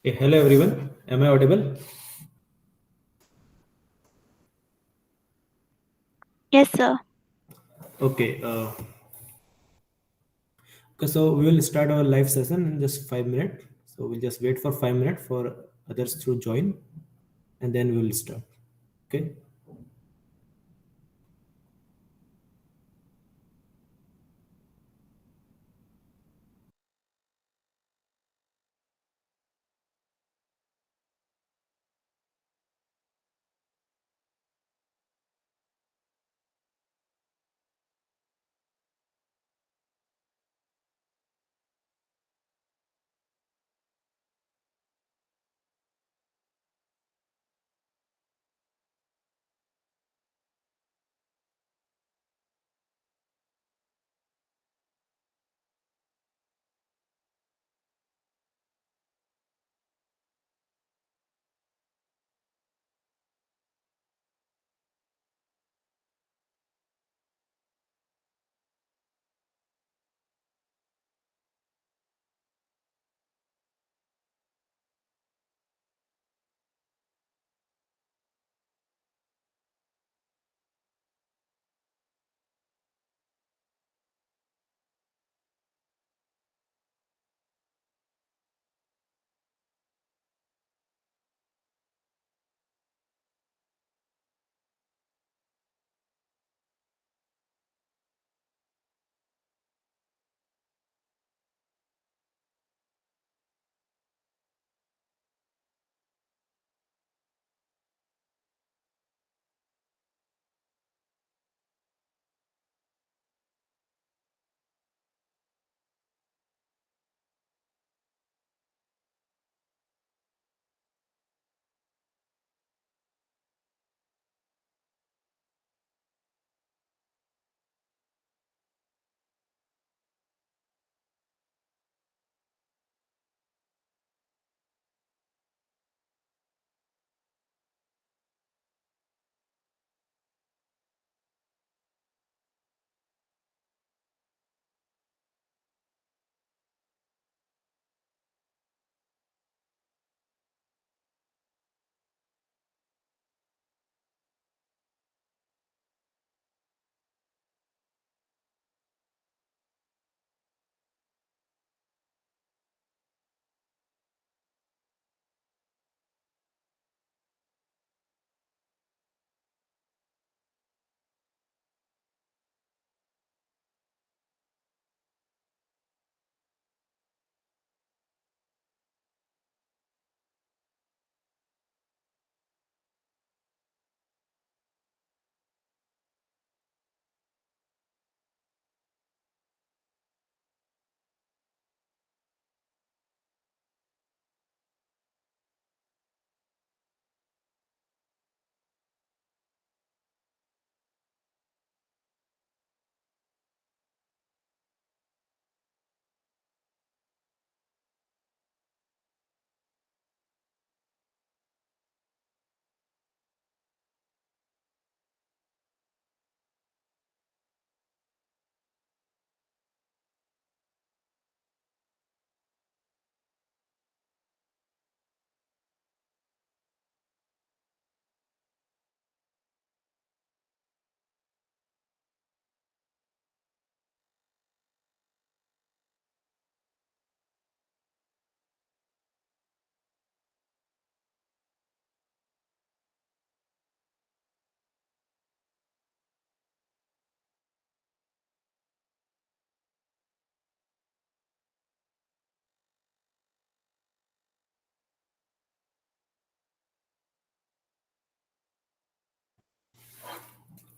Hello everyone, am I audible? Yes, sir. Okay, so we will start our live session in just 5 minutes. So we'll just wait for 5 minutes for others to join, and then we will start. Okay.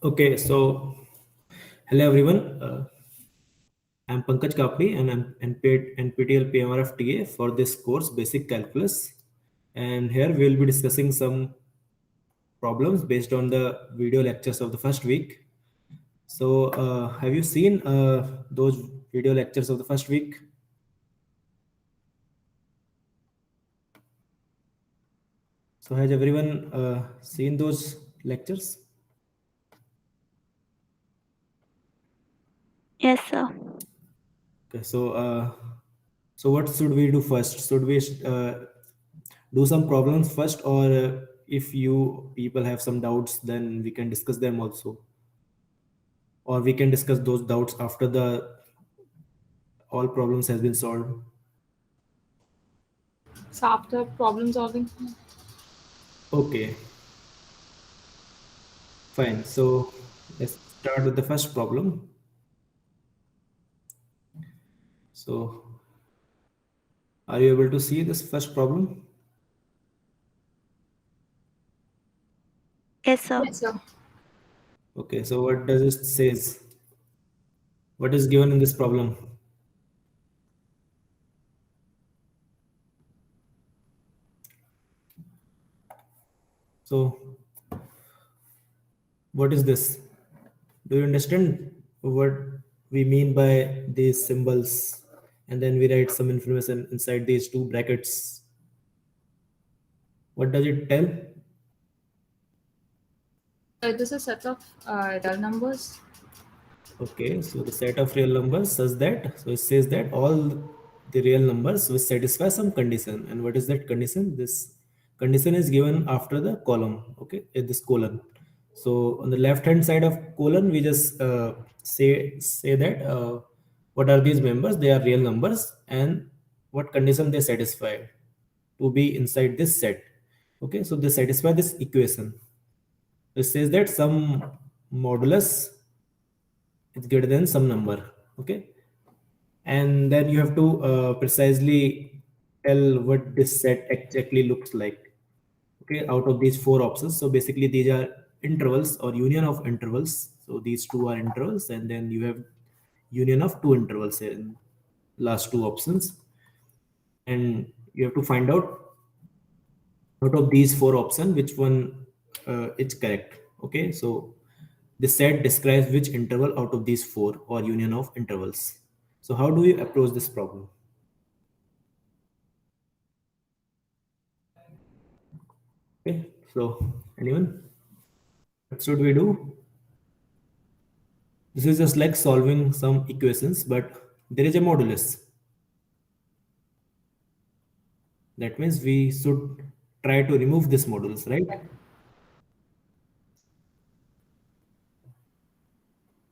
Okay, so hello everyone. I'm Pankaj Kapri and I'm NPTEL PMRF TA for this course, Basic Calculus. And here we'll be discussing some problems based on the video lectures of the first week. So, have you seen those video lectures of the first week? So, has everyone seen those lectures? Yes, sir. Okay, so what should we do first? Should we do some problems first, or if you people have some doubts, then we can discuss them also, or we can discuss those doubts after the all problems has been solved. So after problem solving, Okay, fine. So let's start with the first problem. So are you able to see this first problem? Yes, sir. yes, sir. Okay, so what does it says? What is given in this problem? So what is this? Do you understand what we mean by these symbols? And then we write some information inside these two brackets. What does it tell? It is a set of real numbers. Okay, so the set of real numbers says that, so it says that all the real numbers will satisfy some condition. And what is that condition? This condition is given after the column, okay, this colon. So on the left hand side of colon, we just say that what are these members? They are real numbers, and what condition they satisfy to be inside this set. Okay, so they satisfy this equation. It says that some modulus is greater than some number. Okay, and then you have to precisely tell what this set exactly looks like. Okay, out of these four options, so basically these are intervals or union of intervals. So these two are intervals, and then you have union of two intervals in last two options, and you have to find out of these four options which one is correct. Okay, so the set describes which interval out of these four or union of intervals. So how do you approach this problem? Okay, so anyone, what should we do? This is just like solving some equations, but there is a modulus. That means we should try to remove this modulus, right?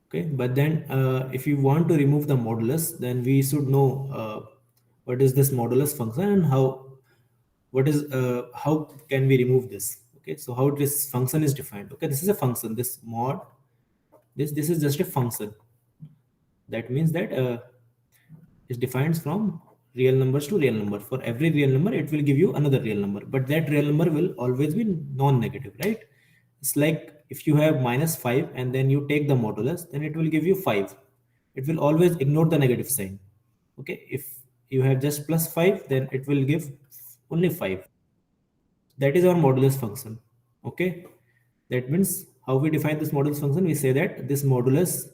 Okay, but then if you want to remove the modulus, then we should know what is this modulus function and how can we remove this. Okay, so how this function is defined. Okay, this is a function. This mod, this is just a function. That means that it defines from real numbers to real number. For every real number, it will give you another real number, but that real number will always be non-negative, right? It's like if you have -5 and then you take the modulus, then it will give you 5. It will always ignore the negative sign. Okay, if you have just +5, then it will give only 5. That is our modulus function. Okay, that means how we define this modulus function, we say that this modulus.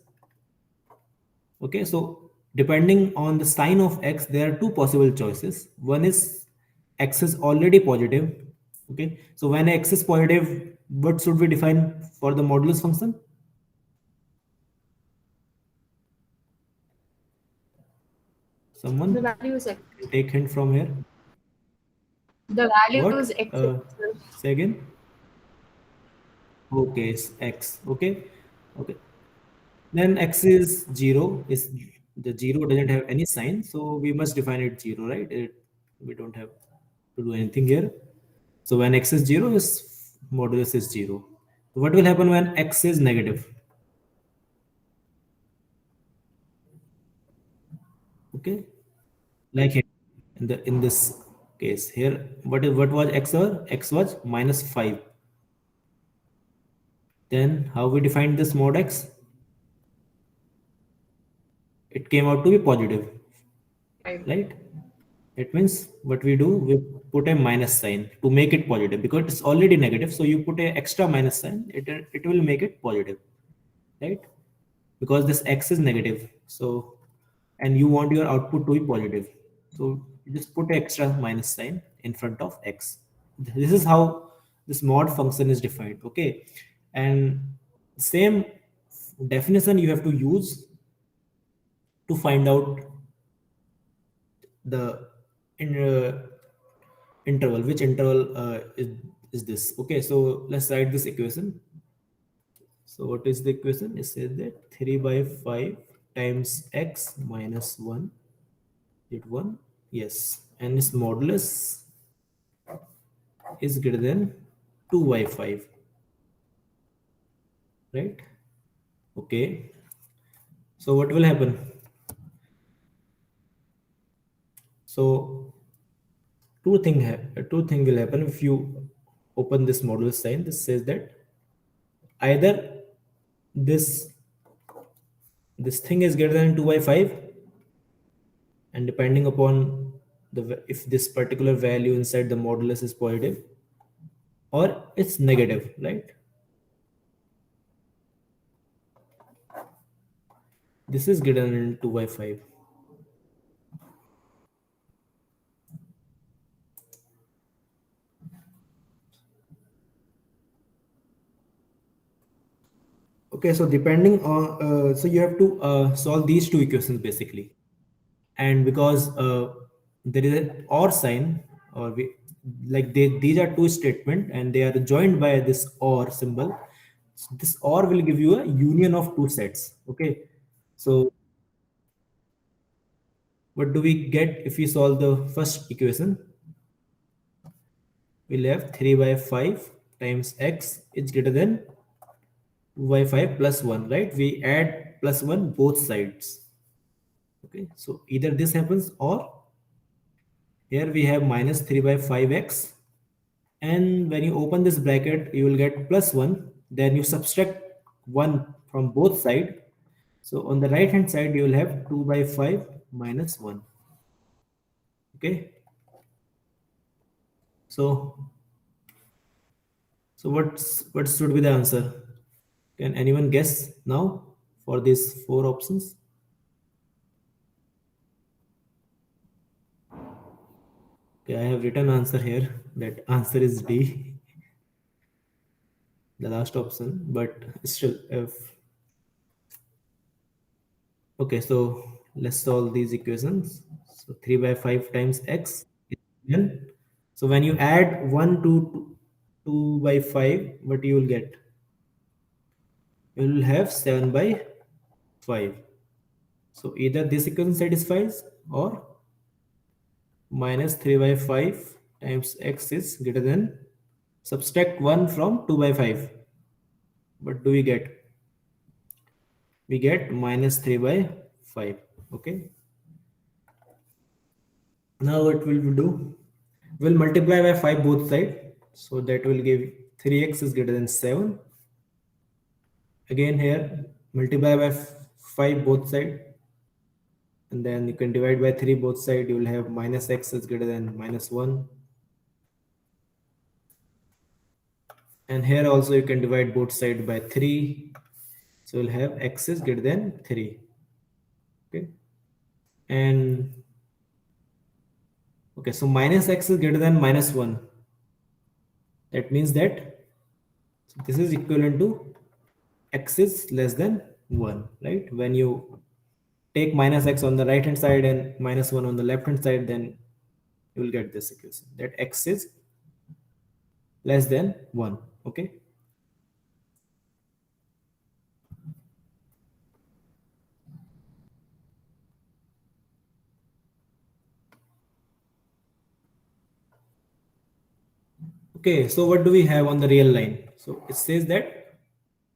Okay, so depending on the sign of x, there are two possible choices. One is x is already positive. Okay, so when x is positive, what should we define for the modulus function? The Someone value is x. can take hint from here. The value is What? x itself. Say again. Okay, it's x. Okay, okay. Then x is 0. Is the 0 doesn't have any sign, so we must define it 0, right? We don't have to do anything here. So when x is 0, is modulus is 0. What will happen when x is negative? Okay, like here, in this case here, what was x or x was -5. Then how we defined this mod x? It came out to be positive, Right. right? It means what we do, we put a minus sign to make it positive because it's already negative. So you put a extra minus sign, it will make it positive, right? Because this x is negative. So, and you want your output to be positive. So you just put an extra minus sign in front of x. This is how this mod function is defined. Okay. And same definition you have to use to find out the in, interval. Which interval is this? Okay, so let's write this equation. So what is the equation? It says that 3 by 5 times x minus 1, it 1, yes, and its modulus is greater than 2 by 5, right? Okay, so what will happen? So two thing will happen if you open this modulus sign. This says that either this this thing is greater than 2 by 5, and depending upon if this particular value inside the modulus is positive or it's negative, right? This is greater than 2 by 5. Okay, so depending on so you have to solve these two equations basically. And because there is an or sign, or these are two statement and they are joined by this or symbol. So this or will give you a union of two sets. Okay, so what do we get if we solve the first equation? We'll have 3 by 5 times x is greater than 2 by 5 plus 1, right? We add plus 1 both sides. Okay, so either this happens, or here we have minus 3 by 5x, and when you open this bracket you will get plus 1, then you subtract 1 from both sides. So on the right hand side you will have 2 by 5 minus 1. Okay, so what should be the answer? Can anyone guess now for these four options? Okay, I have written answer here. That answer is D, the last option. But still, if okay, so let's solve these equations. So 3 by 5 times x is 10. So when you add 1 to 2 by 5, what you will get? You will have 7 by 5. So either this equation satisfies, or minus 3 by 5 times x is greater than, subtract 1 from 2 by 5. What do we get? We get minus 3 by 5. Okay, now what will we do? We'll multiply by 5 both sides, so that will give 3x is greater than 7. Again here multiply by 5 both sides, and then you can divide by 3 both sides. You will have minus x is greater than minus 1, and here also you can divide both sides by 3, so you'll have x is greater than 3. Okay, and okay, so minus x is greater than minus 1. That means that, so this is equivalent to x is less than 1, right? When you take minus x on the right hand side and minus 1 on the left hand side, then you will get this equation that x is less than 1. Okay, okay, so what do we have on the real line? So it says that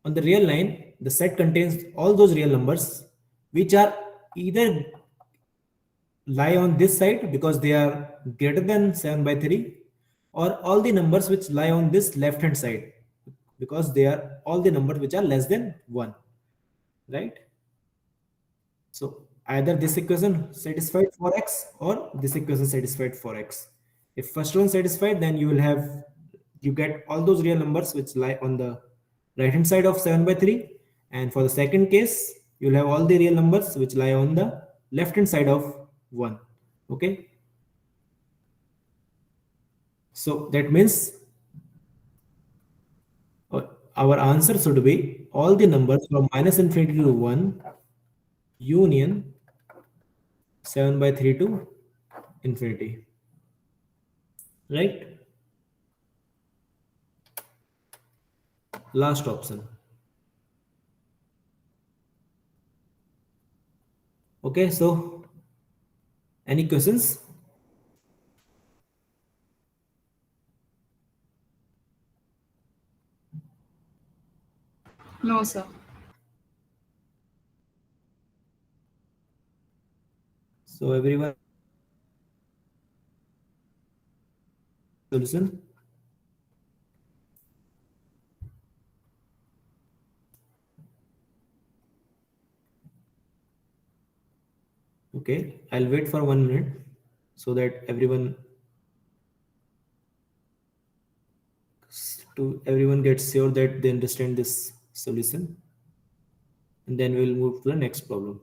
on the real line the set contains all those real numbers which are either lie on this side because they are greater than 7 by 3, or all the numbers which lie on this left hand side because they are all the numbers which are less than 1, right? So either this equation satisfied for x or this equation satisfied for x. If first one satisfied, then you get all those real numbers which lie on the right hand side of 7 by 3, and for the second case you'll have all the real numbers which lie on the left hand side of 1. Okay, so that means uh, our answer should be all the numbers from minus infinity to 1 union 7 by 3 to infinity. right? Last option. Okay, so any questions? No, sir. So everyone solution. Okay, I'll wait for 1 minute so that everyone gets sure that they understand this solution, and then we'll move to the next problem.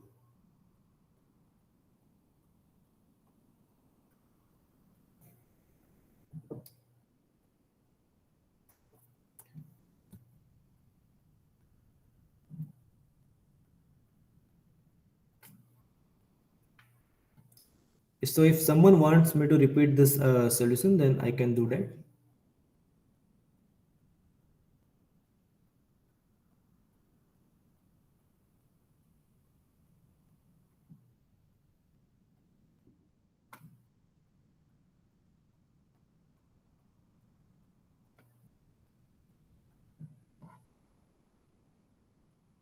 So if someone wants me to repeat this solution, then I can do that.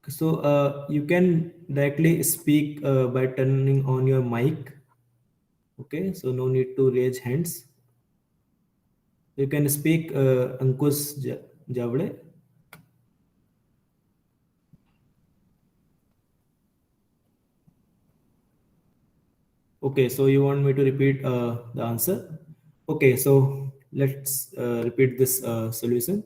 So you can directly speak by turning on your mic. Okay, so no need to raise hands. You can speak, Ankush Javade. Okay, so you want me to repeat the answer? Okay, so let's repeat this solution.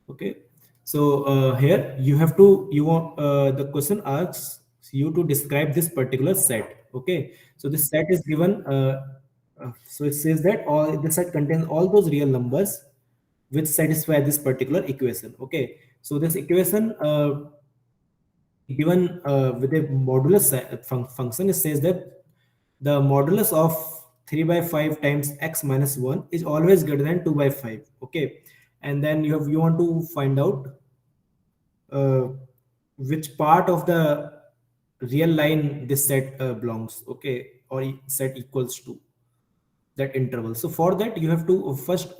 Okay, so here you have to, you want, the question asks you to describe this particular set. Okay, so this set is given, so it says that all the set contains all those real numbers which satisfy this particular equation. Okay, so this equation given with a modulus function, it says that the modulus of 3 by 5 times x minus 1 is always greater than 2 by 5. Okay, and then you want to find out uh, which part of the real line this set belongs, okay, or set equals to that interval. So for that you have to first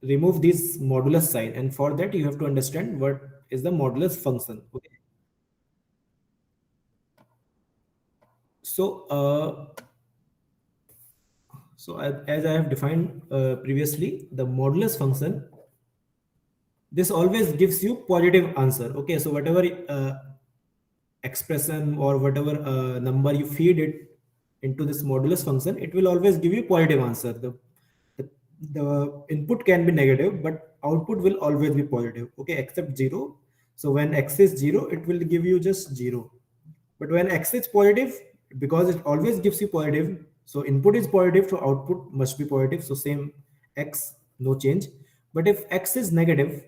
remove this modulus sign, and for that you have to understand what is the modulus function. Okay, so as I have defined previously, the modulus function, this always gives you positive answer. Okay, so whatever expression or whatever number you feed it into this modulus function, it will always give you positive answer. The, the input can be negative, but output will always be positive. Okay, except 0. So when x is 0, it will give you just 0. But when x is positive, because it always gives you positive, so input is positive, so output must be positive. So same x, no change. But if x is negative,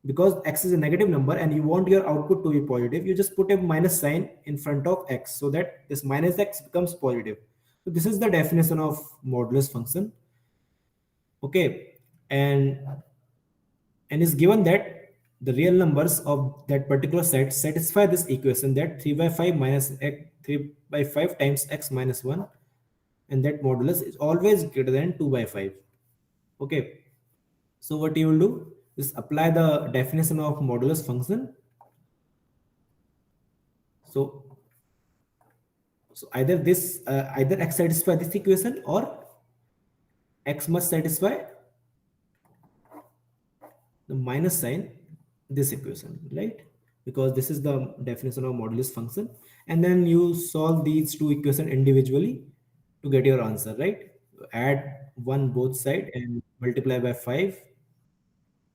because x is a negative number and you want your output to be positive, you just put a minus sign in front of x so that this minus x becomes positive. So this is the definition of modulus function. Okay, and is given that the real numbers of that particular set satisfy this equation, that 3 by 5 minus x, 3 by 5 times x minus 1, and that modulus is always greater than 2 by 5. Okay, so what you will do is apply the definition of modulus function. So either this either x satisfy this equation, or x must satisfy the minus sign this equation, right? Because this is the definition of modulus function, and then you solve these two equations individually to get your answer, right? Add one both side and multiply by 5.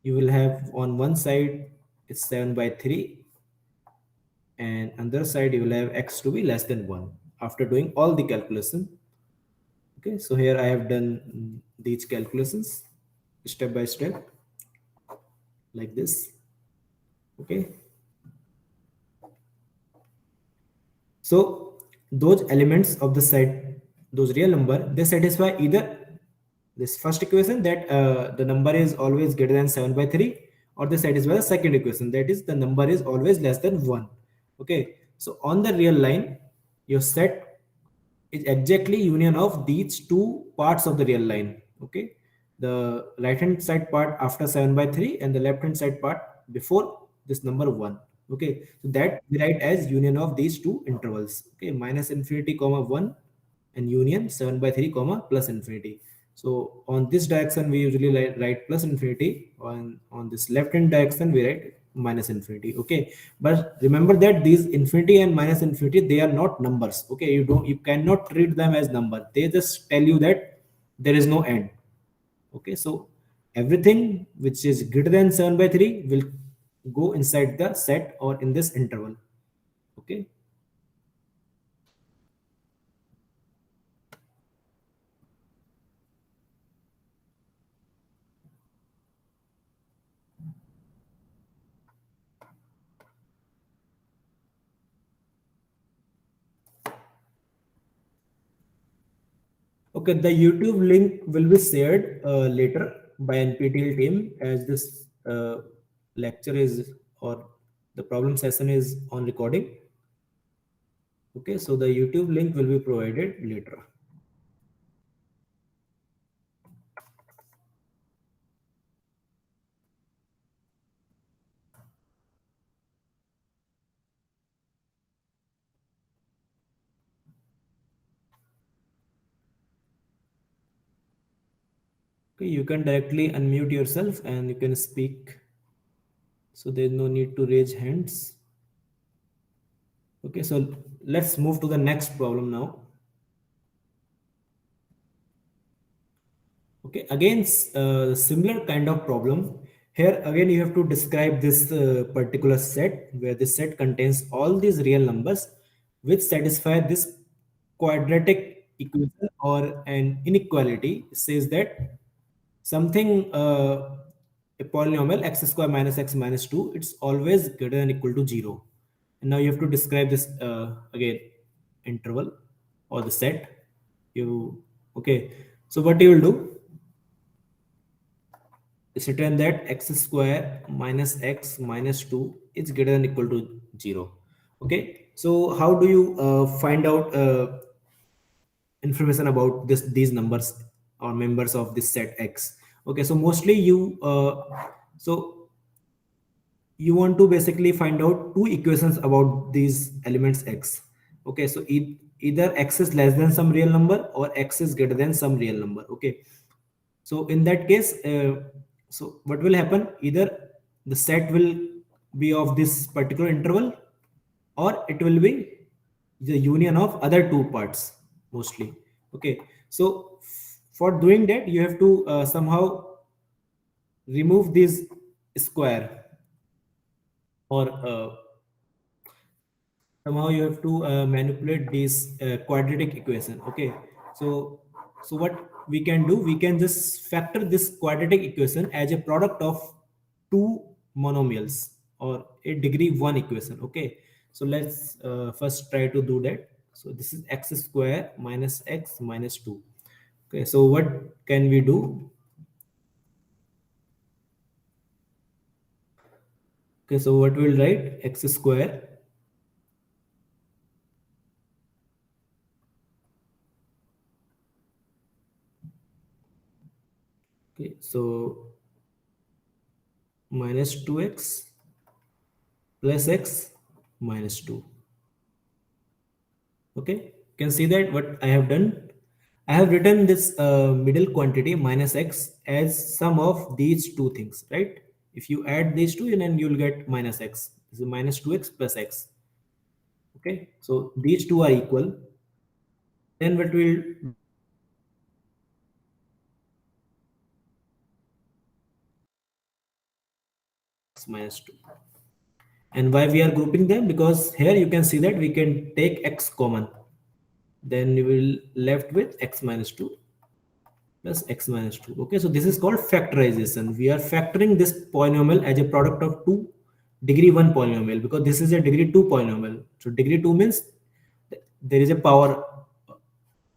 You will have on one side it's 7 by 3, and on the other side you will have x to be less than 1 after doing all the calculation. Okay, so here I have done these calculations step by step like this. Okay, so those elements of the set, those real number, they satisfy either this first equation, that the number is always greater than 7 by 3, or the satisfy the second equation, that is the number is always less than 1. Okay, so on the real line, your set is exactly union of these two parts of the real line. Okay, the right hand side part after 7 by 3 and the left hand side part before this number 1. Okay, so that we write as union of these two intervals. Okay, minus infinity comma 1 and union 7 by 3 comma plus infinity. So on this direction we usually write plus infinity, on this left hand direction we write minus infinity. Okay, but remember that these infinity and minus infinity, they are not numbers. Okay, you cannot treat them as number, they just tell you that there is no end. Okay, so everything which is greater than 7 by 3 will go inside the set or in this interval. Okay. Okay, the YouTube link will be shared later by NPTEL team, as this lecture is, or the problem session is on recording. Okay, so the YouTube link will be provided later. Okay, you can directly unmute yourself and you can speak. So there's no need to raise hands. Okay, so let's move to the next problem now. Okay, again, similar kind of problem. Here again, you have to describe this particular set, where this set contains all these real numbers which satisfy this quadratic equation or an inequality. It says that something, a polynomial x square minus x minus 2, it's always greater than equal to 0. And now you have to describe this again interval or the set. You okay, so what you will do is written that x square minus x minus 2 is greater than equal to 0. Okay, so how do you find out information about these numbers or members of this set x? Okay, so mostly so you want to basically find out two equations about these elements x. Okay, so either x is less than some real number or x is greater than some real number. Okay, so in that case, so what will happen, either the set will be of this particular interval, or it will be the union of other two parts mostly. Okay, so for doing that you have to somehow remove this square, or somehow you have to manipulate this quadratic equation. Okay, so what we can do, we can just factor this quadratic equation as a product of two monomials or a degree 1 equation. Okay, so let's first try to do that. So this is x square minus x minus 2. Okay, so what can we do? Okay, so what we'll write, x square okay, so minus 2x plus x minus 2. Okay, you can see that what I have done, I have written this middle quantity minus x as sum of these two things, right? If you add these two, and then you'll get minus x. This is minus 2x plus x. Okay, so these two are equal. Then what will x minus 2. And why we are grouping them? Because here you can see that we can take x common. Then you will left with x minus 2 plus x minus 2. Okay, so this is called factorization. We are factoring this polynomial as a product of two degree 1 polynomial, because this is a degree 2 polynomial. So degree 2 means there is a power,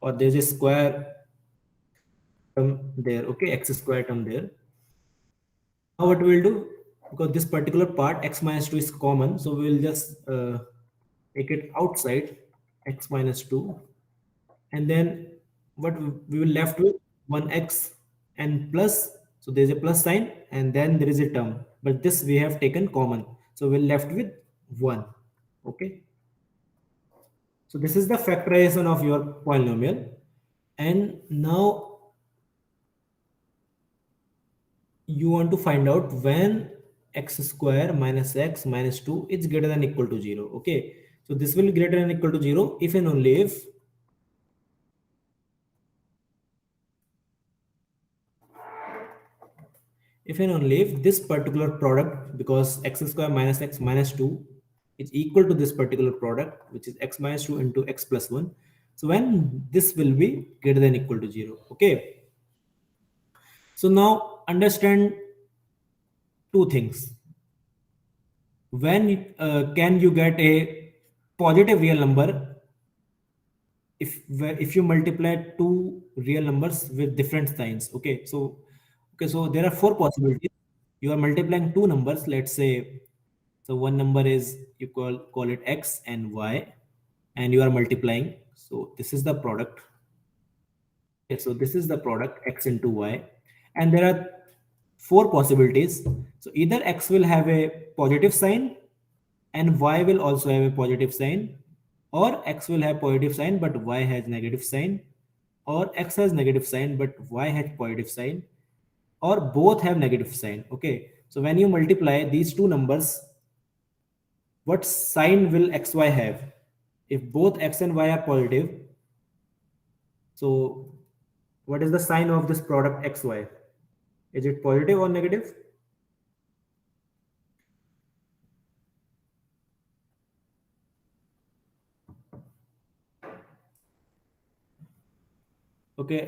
or there is a square term there, okay, x square term there. Now what we will do, because this particular part x minus 2 is common, so we will just take it outside x minus 2, and then what we will left with 1x and plus, so there's a plus sign and then there is a term, but this we have taken common, so we're left with 1. Okay, so this is the factorization of your polynomial. And now you want to find out when x square minus x minus 2 is greater than equal to 0. Okay, so this will be greater than equal to 0 if and only if and only if this particular product, because x square minus x minus 2 is equal to this particular product, which is x minus 2 into x plus 1. So when this will be greater than equal to 0. Okay, so now understand two things. When can you get a positive real number if you multiply two real numbers with different signs? Okay, so there are four possibilities. You are multiplying two numbers, let's say. So one number is, you call it x and y, and you are multiplying. So this is the product. Okay, so this is the product x into y, and there are four possibilities. So either x will have a positive sign and y will also have a positive sign, or x will have positive sign but y has negative sign, or x has negative sign but y has positive sign, or both have negative sign. Okay, so when you multiply these two numbers, what sign will xy have? If both x and y are positive, so what is the sign of this product xy? Is it positive or negative? Okay,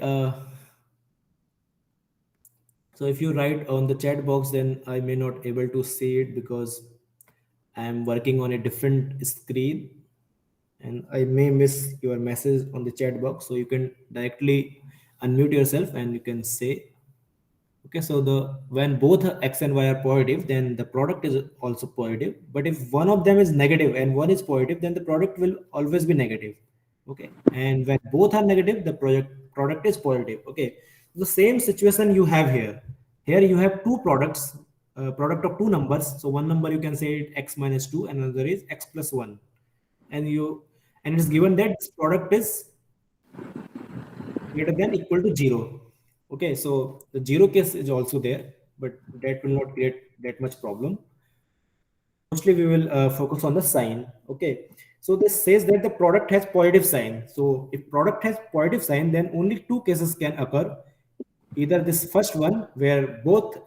so if you write on the chat box, then I may not able to see it because I am working on a different screen and I may miss your message on the chat box. So you can directly unmute yourself and you can say, okay, so when both x and y are positive, then the product is also positive. But if one of them is negative and one is positive, then the product will always be negative. Okay, and when both are negative, the product is positive. Okay, the same situation you have here. Here you have two products, product of two numbers. So one number you can say x minus 2, and another is x plus 1, and it's given that this product is greater than equal to 0. Okay, so the 0 case is also there, but that will not create that much problem. Mostly we will focus on the sign. Okay, so this says that the product has positive sign. So if product has positive sign, then only two cases can occur. Either this first one where both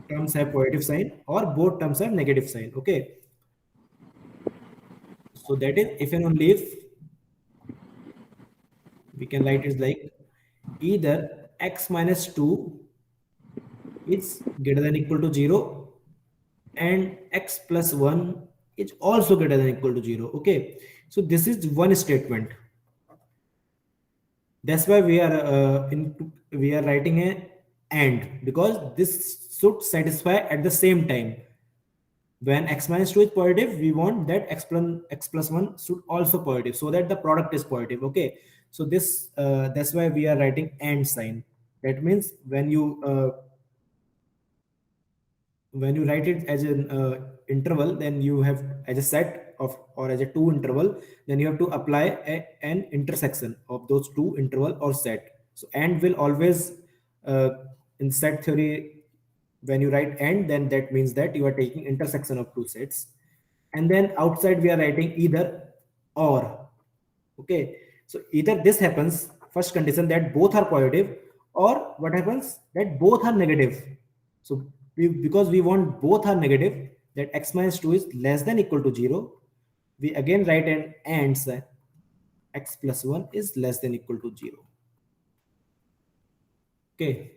terms have positive sign, or both terms have negative sign. Okay, so that is if and only if we can write it like either x minus 2 is greater than equal to 0 and x plus 1 is also greater than equal to 0. Okay, so this is one statement. That's why we are writing a and, because this should satisfy at the same time. When x minus 2 is positive, we want that x plus 1 should also positive, so that the product is positive. Okay, so this that's why we are writing and sign. That means when you write it as an interval, then you have as a set of, or as a two interval, then you have to apply an intersection of those two interval or set. So and will always, uh, in set theory, when you write and, then that means that you are taking intersection of two sets. And then outside we are writing either or. Okay, so either this happens, first condition, that both are positive, or what happens, that both are negative. So because we want both are negative, that x minus 2 is less than equal to 0, we again write an and sign, x plus 1 is less than equal to 0. Okay,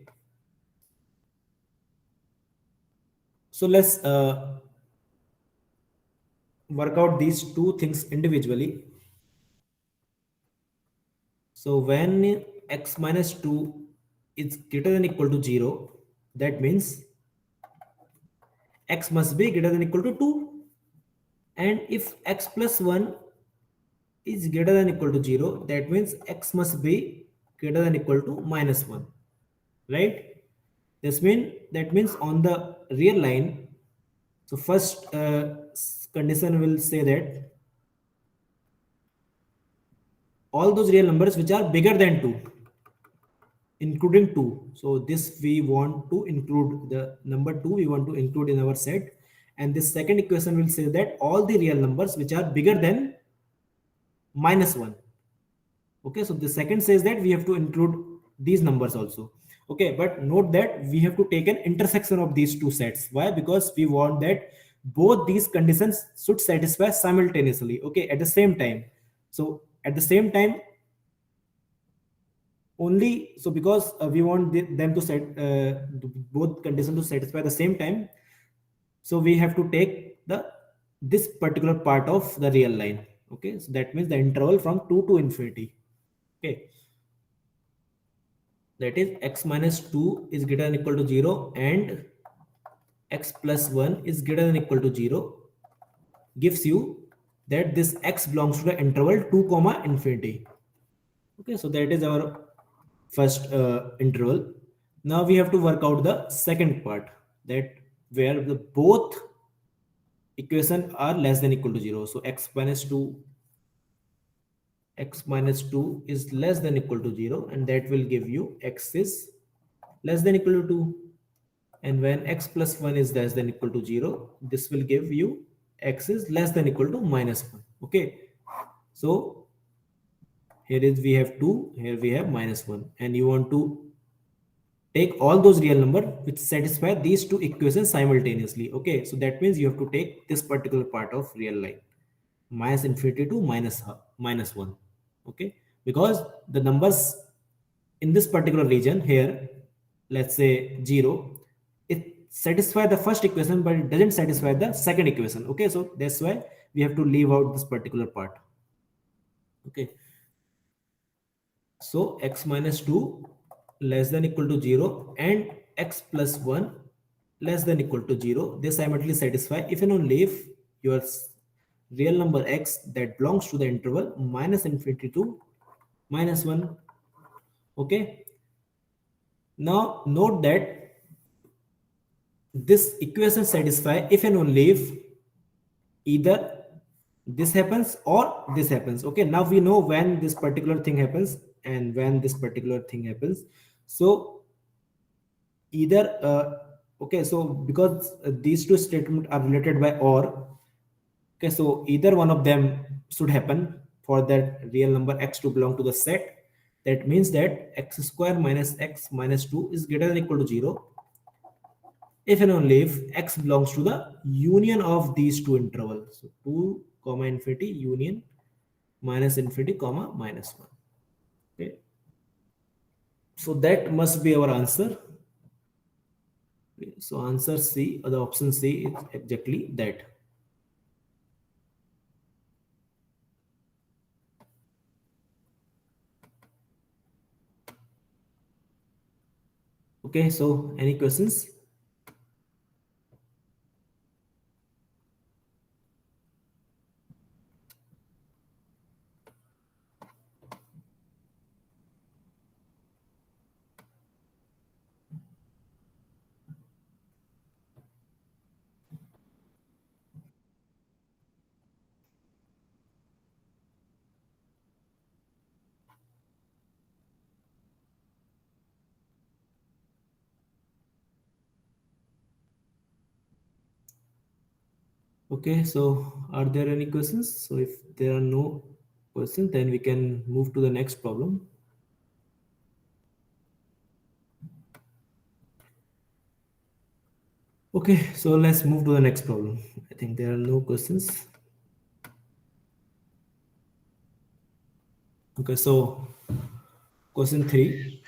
so let's work out these two things individually. So when x minus 2 is greater than equal to 0, that means x must be greater than equal to 2. And if x plus 1 is greater than equal to 0, that means x must be greater than equal to minus 1, right? That means on the real line, so first condition will say that all those real numbers which are bigger than 2, including 2. So this we want to include, the number 2 we want to include in our set. And this second equation will say that all the real numbers which are bigger than minus 1. Okay, so the second says that we have to include these numbers also. Okay, but note that we have to take an intersection of these two sets. Why? Because we want that both these conditions should satisfy simultaneously, okay, at the same time. So at the same time only, so because we want them to set both conditions to satisfy the same time, so we have to take the this particular part of the real line. Okay, so that means the interval from 2 to infinity. Okay, that is x minus 2 is greater than equal to 0 and x plus 1 is greater than equal to 0, gives you that this x belongs to the interval 2 comma infinity. Okay, so that is our first interval. Now we have to work out the second part, that where the both equation are less than equal to 0. So x minus 2 is less than equal to 0, and that will give you x is less than equal to 2. And when x plus 1 is less than equal to 0, this will give you x is less than equal to minus 1. Okay, so here is we have 2, here we have minus 1, and you want to take all those real number which satisfy these two equations simultaneously. Okay, so that means you have to take this particular part of real line, minus infinity to minus 1. Okay, because the numbers in this particular region here, let's say 0, it satisfy the first equation but it doesn't satisfy the second equation. Okay, so that's why we have to leave out this particular part. Okay, so x minus 2 less than equal to 0 and x plus 1 less than equal to 0, they simultaneously satisfy if and only if your real number x that belongs to the interval minus infinity to minus 1. Okay, now note that this equation satisfy if and only if either this happens or this happens. Okay, now we know when this particular thing happens and when this particular thing happens. So either okay, so because these two statements are related by or, okay, so either one of them should happen for that real number x to belong to the set. That means that x square minus x minus 2 is greater than equal to 0 if and only if x belongs to the union of these two intervals. So 2 comma infinity union minus infinity comma minus 1. Okay, so that must be our answer. Okay, so answer C, or the option C, is exactly that. Okay, so any questions? Okay, so are there any questions? So if there are no questions, then we can move to the next problem. Okay, so let's move to the next problem. I think there are no questions. Okay, so question 3.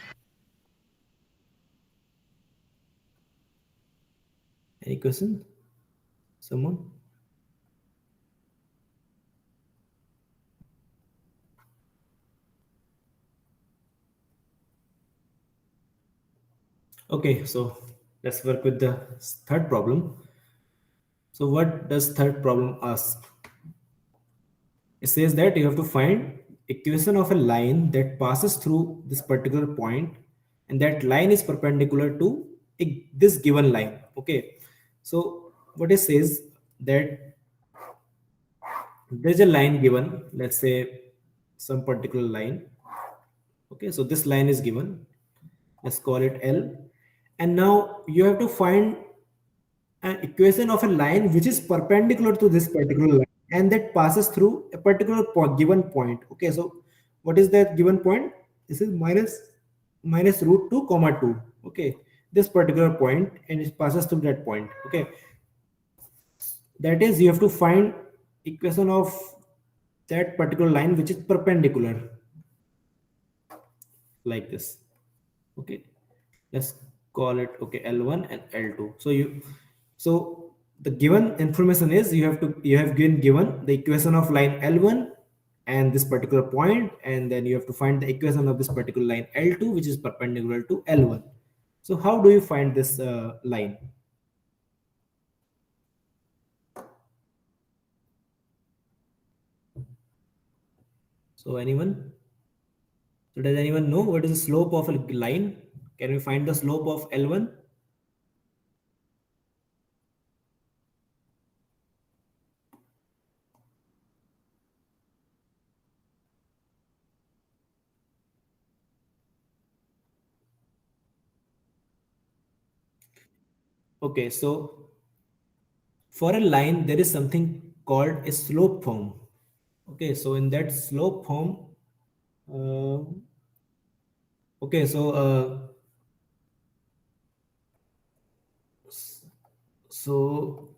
Any question? Someone? Okay, so let's work with the third problem. So what does third problem ask? It says that you have to find equation of a line that passes through this particular point, and that line is perpendicular to this given line. Okay, so what it says that there's a line given, let's say some particular line. Okay, so this line is given, let's call it L, and now you have to find an equation of a line which is perpendicular to this particular line and that passes through a particular given point. Okay, so what is that given point? This is minus root 2 comma 2. Okay, this particular point, and it passes through that point. Okay, that is, you have to find equation of that particular line which is perpendicular, like this. Okay, let's call it, okay, L1 and L2. So the given information is you have been given the equation of line L1 and this particular point, and then you have to find the equation of this particular line L2 which is perpendicular to L1. So how do you find this line? So does anyone know what is the slope of a line? Can we find the slope of L1? Okay, so for a line there is something called a slope form. Okay, so in that slope form, uh, okay, so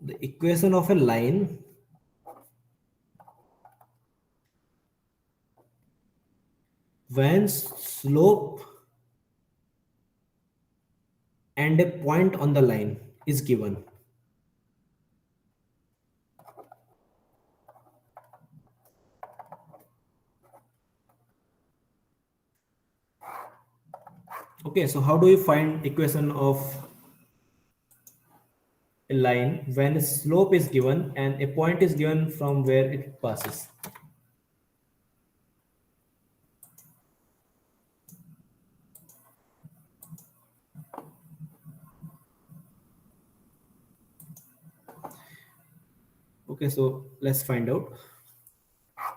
the equation of a line when slope and a point on the line is given. Okay, so how do you find equation of a line when a slope is given and a point is given from where it passes? Okay, so let's find out.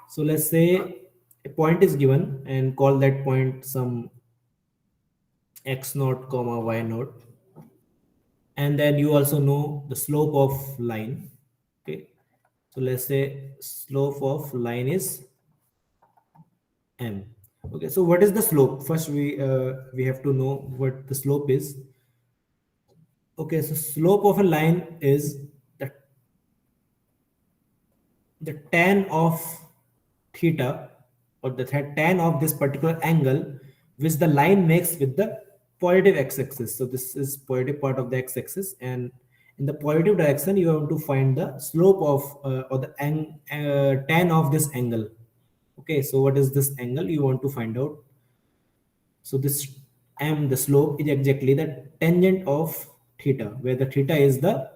So let's say a point is given and call that point some x naught comma y naught, and then you also know the slope of line. Okay, so let's say slope of line is m. Okay, so what is the slope? First we have to know what the slope is. Okay, so slope of a line is the tan of theta, or the tan of this particular angle which the line makes with the positive x-axis. So this is positive part of the x-axis, and in the positive direction you have to find the slope of or the tan of this angle. Okay, so what is this angle you want to find out? So this the slope is exactly the tangent of theta, where the theta is the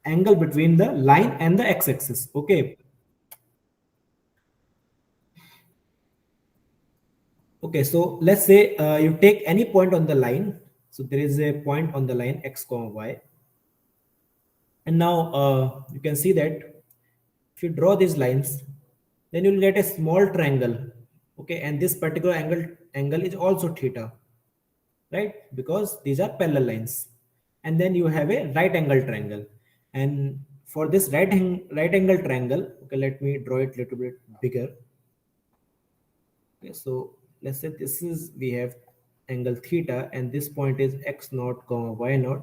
angle between the line and the x-axis. Okay. Okay, so let's say you take any point on the line. So there is a point on the line x comma y, and now you can see that if you draw these lines, then you'll get a small triangle. Okay, and this particular angle is also theta, right? Because these are parallel lines. And then you have a right angle triangle, and for this right angle triangle, okay, let me draw it a little bit bigger. Okay, so let's say this is, we have angle theta, and this point is x naught comma y naught,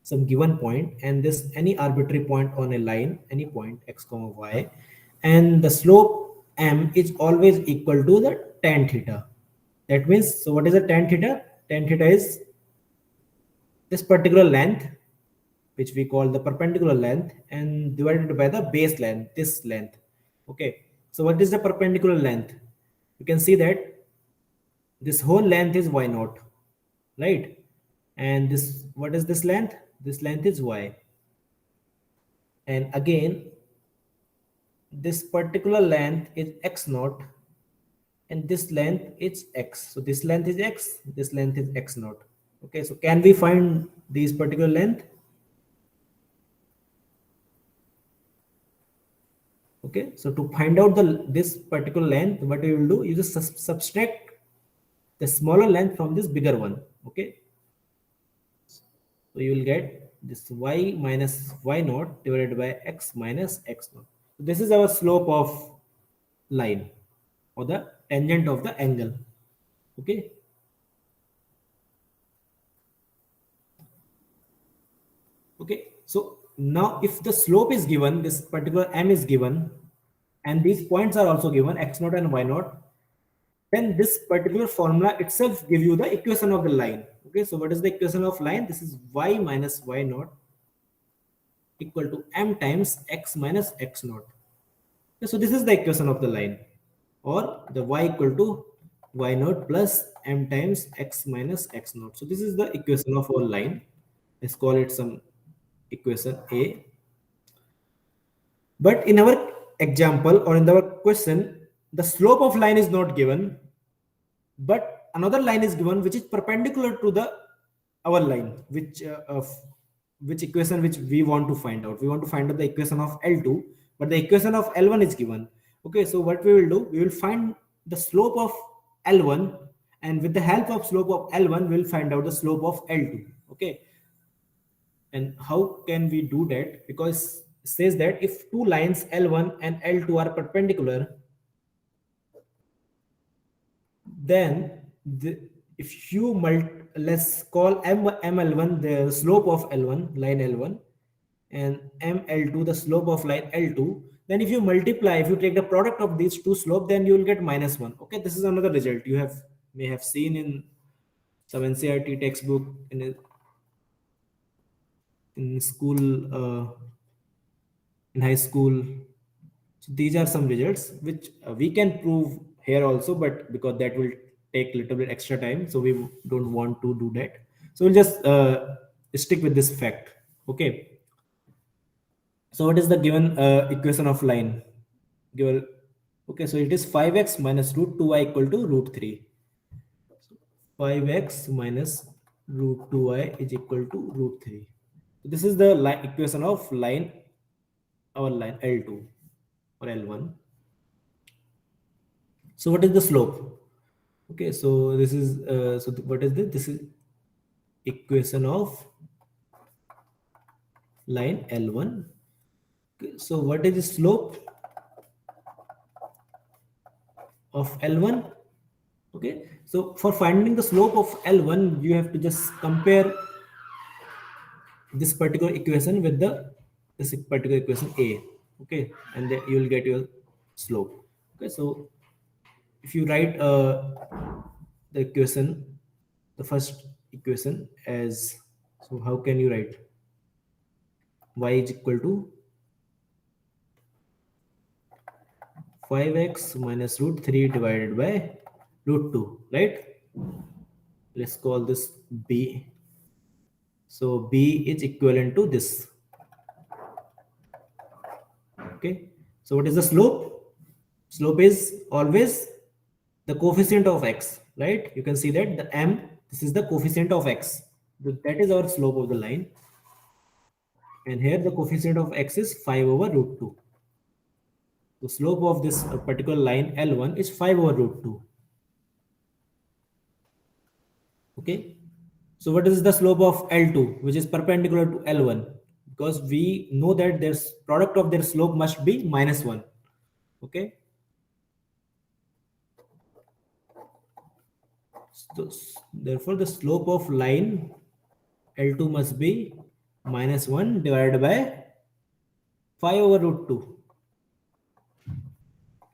some given point, and this any arbitrary point on a line, any point x comma y, and the slope m is always equal to the tan theta. That means, so what is the tan theta? Tan theta is this particular length, which we call the perpendicular length, and divided by the base length, this length. Okay, so what is the perpendicular length? You can see that this whole length is y naught, right? And this, what is this length? This length is y. And again, this particular length is x naught, and this length is x. So this length is x, this length is x naught. Okay, so can we find these particular length? Okay, so to find out this particular length, what we will do, you just subtract the smaller length from this bigger one. Okay, so you will get this y minus y naught divided by x minus x naught. So this is our slope of line, or the tangent of the angle. Okay, okay, so now if the slope is given, this particular m is given, and these points are also given, x naught and y naught, then this particular formula itself give you the equation of the line. Okay, so what is the equation of line? This is y minus y naught equal to m times x minus x naught. Okay, so this is the equation of the line, or the y equal to y naught plus m times x minus x naught. So this is the equation of our line. Let's call it some equation A. But in our example, or in our question, the slope of line is not given, but another line is given which is perpendicular to the our line, which of which equation which we want to find out. We want to find out the equation of L2, but the equation of L1 is given. Okay, so what we will do, we will find the slope of L1, and with the help of slope of L1 we will find out the slope of L2. Okay, and how can we do that? Because it says that if two lines L1 and L2 are perpendicular, then if you let's call ml1 the slope of L1, line L1, and ml2 the slope of line L2, then if you multiply, if you take the product of these two slope, then you will get -1. Okay, this is another result you may have seen in some NCERT textbook, in school, in high school. So these are some results which we can prove here also, but because that will take a little bit extra time, so we don't want to do that. So we'll just stick with this fact. Okay. So what is the given equation of line? Given, okay, so it is 5x minus root 2y equal to root 3. So 5x minus root 2y is equal to root 3. So this is the equation of line, our line L2 or L1. So what is the slope? Okay, so this is what is this? This is equation of line L1. Okay, so what is the slope of L1? Okay, so for finding the slope of L1, you have to just compare this particular equation with this particular equation A. Okay, and then you will get your slope. Okay, so if you write the equation, the first equation as, so how can you write? Y is equal to 5x minus root 3 divided by root 2, right? Let's call this B. So B is equivalent to this. Okay, so what is the slope? Slope is always the coefficient of x, right? You can see that the m, this is the coefficient of x. That is our slope of the line. And here the coefficient of x is 5 over root 2. The slope of this particular line L1 is 5 over root 2. Okay, so what is the slope of L2, which is perpendicular to L1? Because we know that their product of their slope must be -1. Okay, so therefore the slope of line L2 must be -1 divided by 5 over root 2,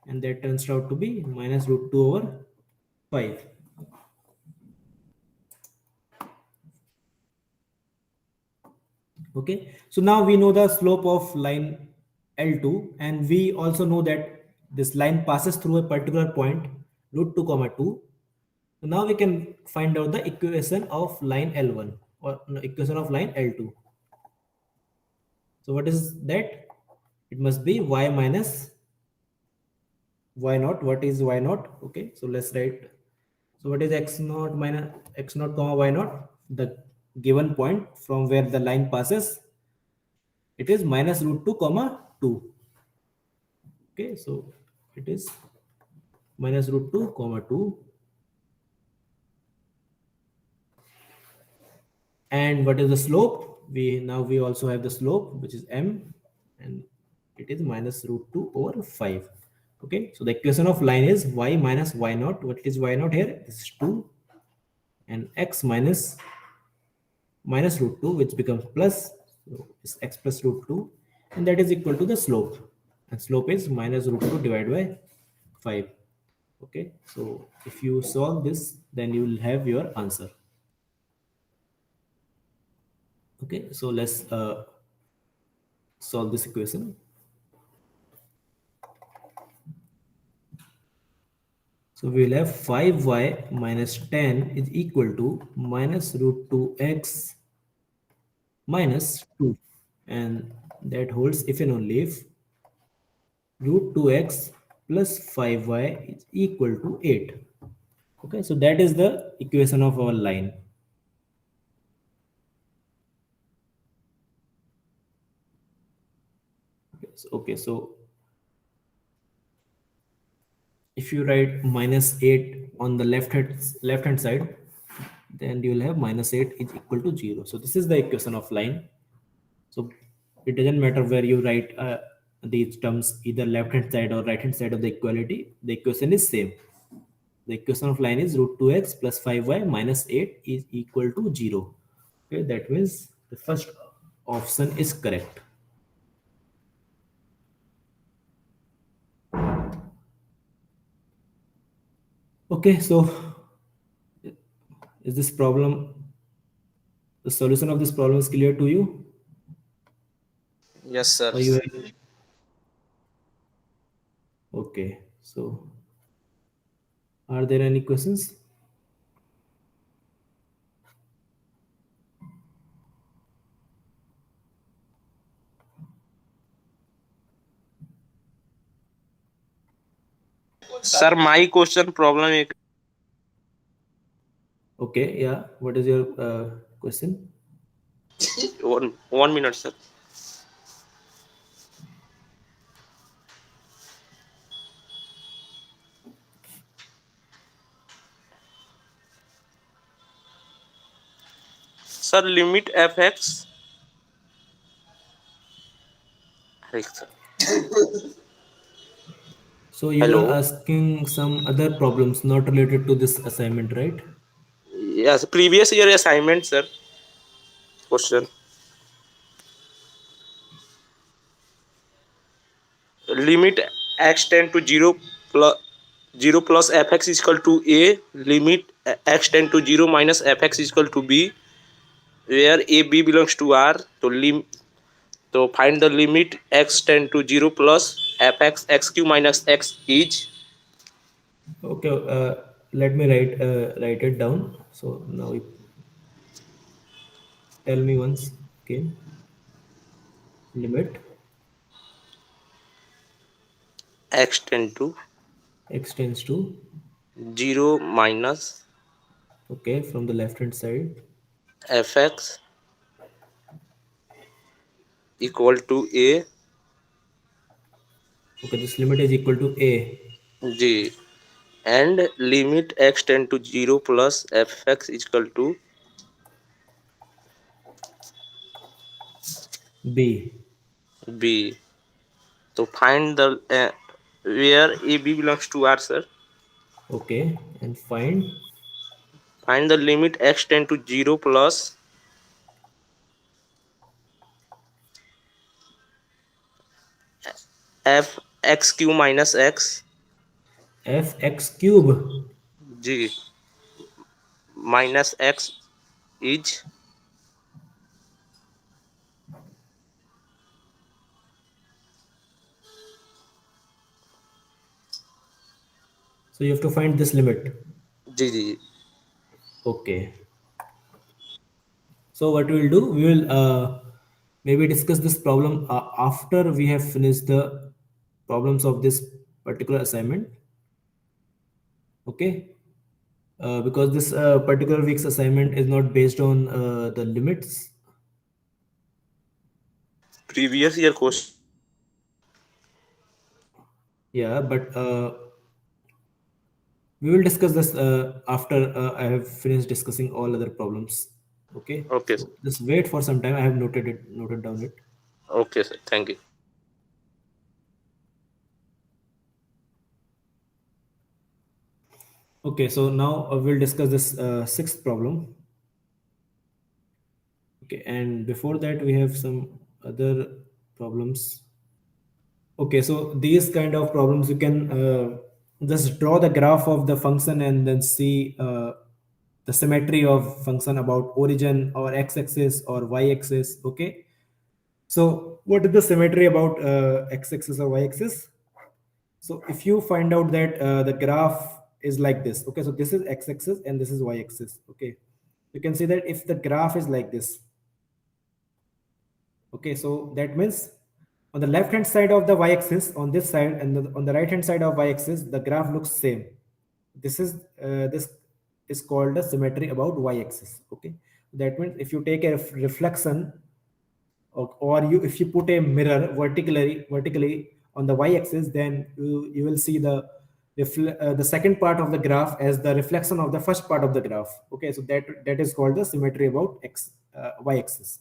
and that turns out to be minus root 2 over 5. Okay, so now we know the slope of line L2, and we also know that this line passes through a particular point root 2 comma 2. So now we can find out the equation of line L1. or no, equation of line L2. So what is that? It must be y minus y naught. What is y naught? Okay, so let's write. So what is x naught minus x naught comma y naught? The given point from where the line passes, it is minus root 2 comma 2. Okay, so it is minus root 2 comma 2. And what is the slope? We also have the slope, which is m, and it is minus root 2 over 5. Okay, so the equation of line is y minus y naught. What is y naught here? This is 2, and x minus root 2, which becomes plus, so it's x plus root 2, and that is equal to the slope, and slope is minus root 2 divided by 5. Okay, so if you solve this, then you will have your answer. Okay, so let's solve this equation. So we will have 5y minus 10 is equal to minus root 2x minus 2, and that holds if and only if root 2x plus 5y is equal to 8. Okay, so that is the equation of our line. Okay, so if you write minus 8 on the left hand side, then you will have minus 8 is equal to 0. So this is the equation of line. So it doesn't matter where you write these terms, either left hand side or right hand side of the equality, the equation is same. The equation of line is root 2x plus 5y minus 8 is equal to 0. Okay, that means the first option is correct. Okay, so is this problem, the solution of this problem is clear to you? Yes, sir. Or you have, okay, so are there any questions? Sir, my question problem is Okay, yeah, what is your question? one minute, sir. Sir, limit fx. Sir. So you are Hello. asking some other problems not related to this assignment, right? Yes, previous year assignment, sir. Question. Limit x tend to 0 plus fx is equal to a. Limit x tend to 0 minus fx is equal to b, where a b belongs to r. So find the limit x tend to 0 plus fx x cube minus x is. Okay, let me write it down. So now tell me once again. Limit X tend to x tends to, 0 minus okay, from the left hand side. fx equal to a Okay, this limit is equal to a, g, and limit x tend to 0 plus fx is equal to b. b. So find the where a b belongs to r, sir. Okay, and Find the limit x tend to 0 plus f x q minus x f x cube. g minus x is. So you have to find this limit. G. Okay. So what we will do, we will maybe discuss this problem after we have finished the problems of this particular assignment. Okay, because this particular week's assignment is not based on the limits. Previous year question. Yeah, but we will discuss this after I have finished discussing all other problems. Okay, Okay, sir. so just wait for some time. I have noted down it. Okay, sir. Thank you. Okay, so now we'll discuss this sixth problem. Okay, and before that we have some other problems. Okay, so these kind of problems you can just draw the graph of the function and then see the symmetry of function about origin or x-axis or y-axis. Okay, so what is the symmetry about x-axis or y-axis? So if you find out that the graph is like this, okay, so this is x-axis and this is y-axis. Okay, you can see that if the graph is like this, okay, so that means on the left hand side of the y-axis on this side and on the right hand side of y-axis the graph looks same. This is called a symmetry about y-axis. Okay, that means if you take a reflection or you if you put a mirror vertically on the y-axis, then you will see the second part of the graph as the reflection of the first part of the graph. Okay, so that is called the symmetry about y-axis.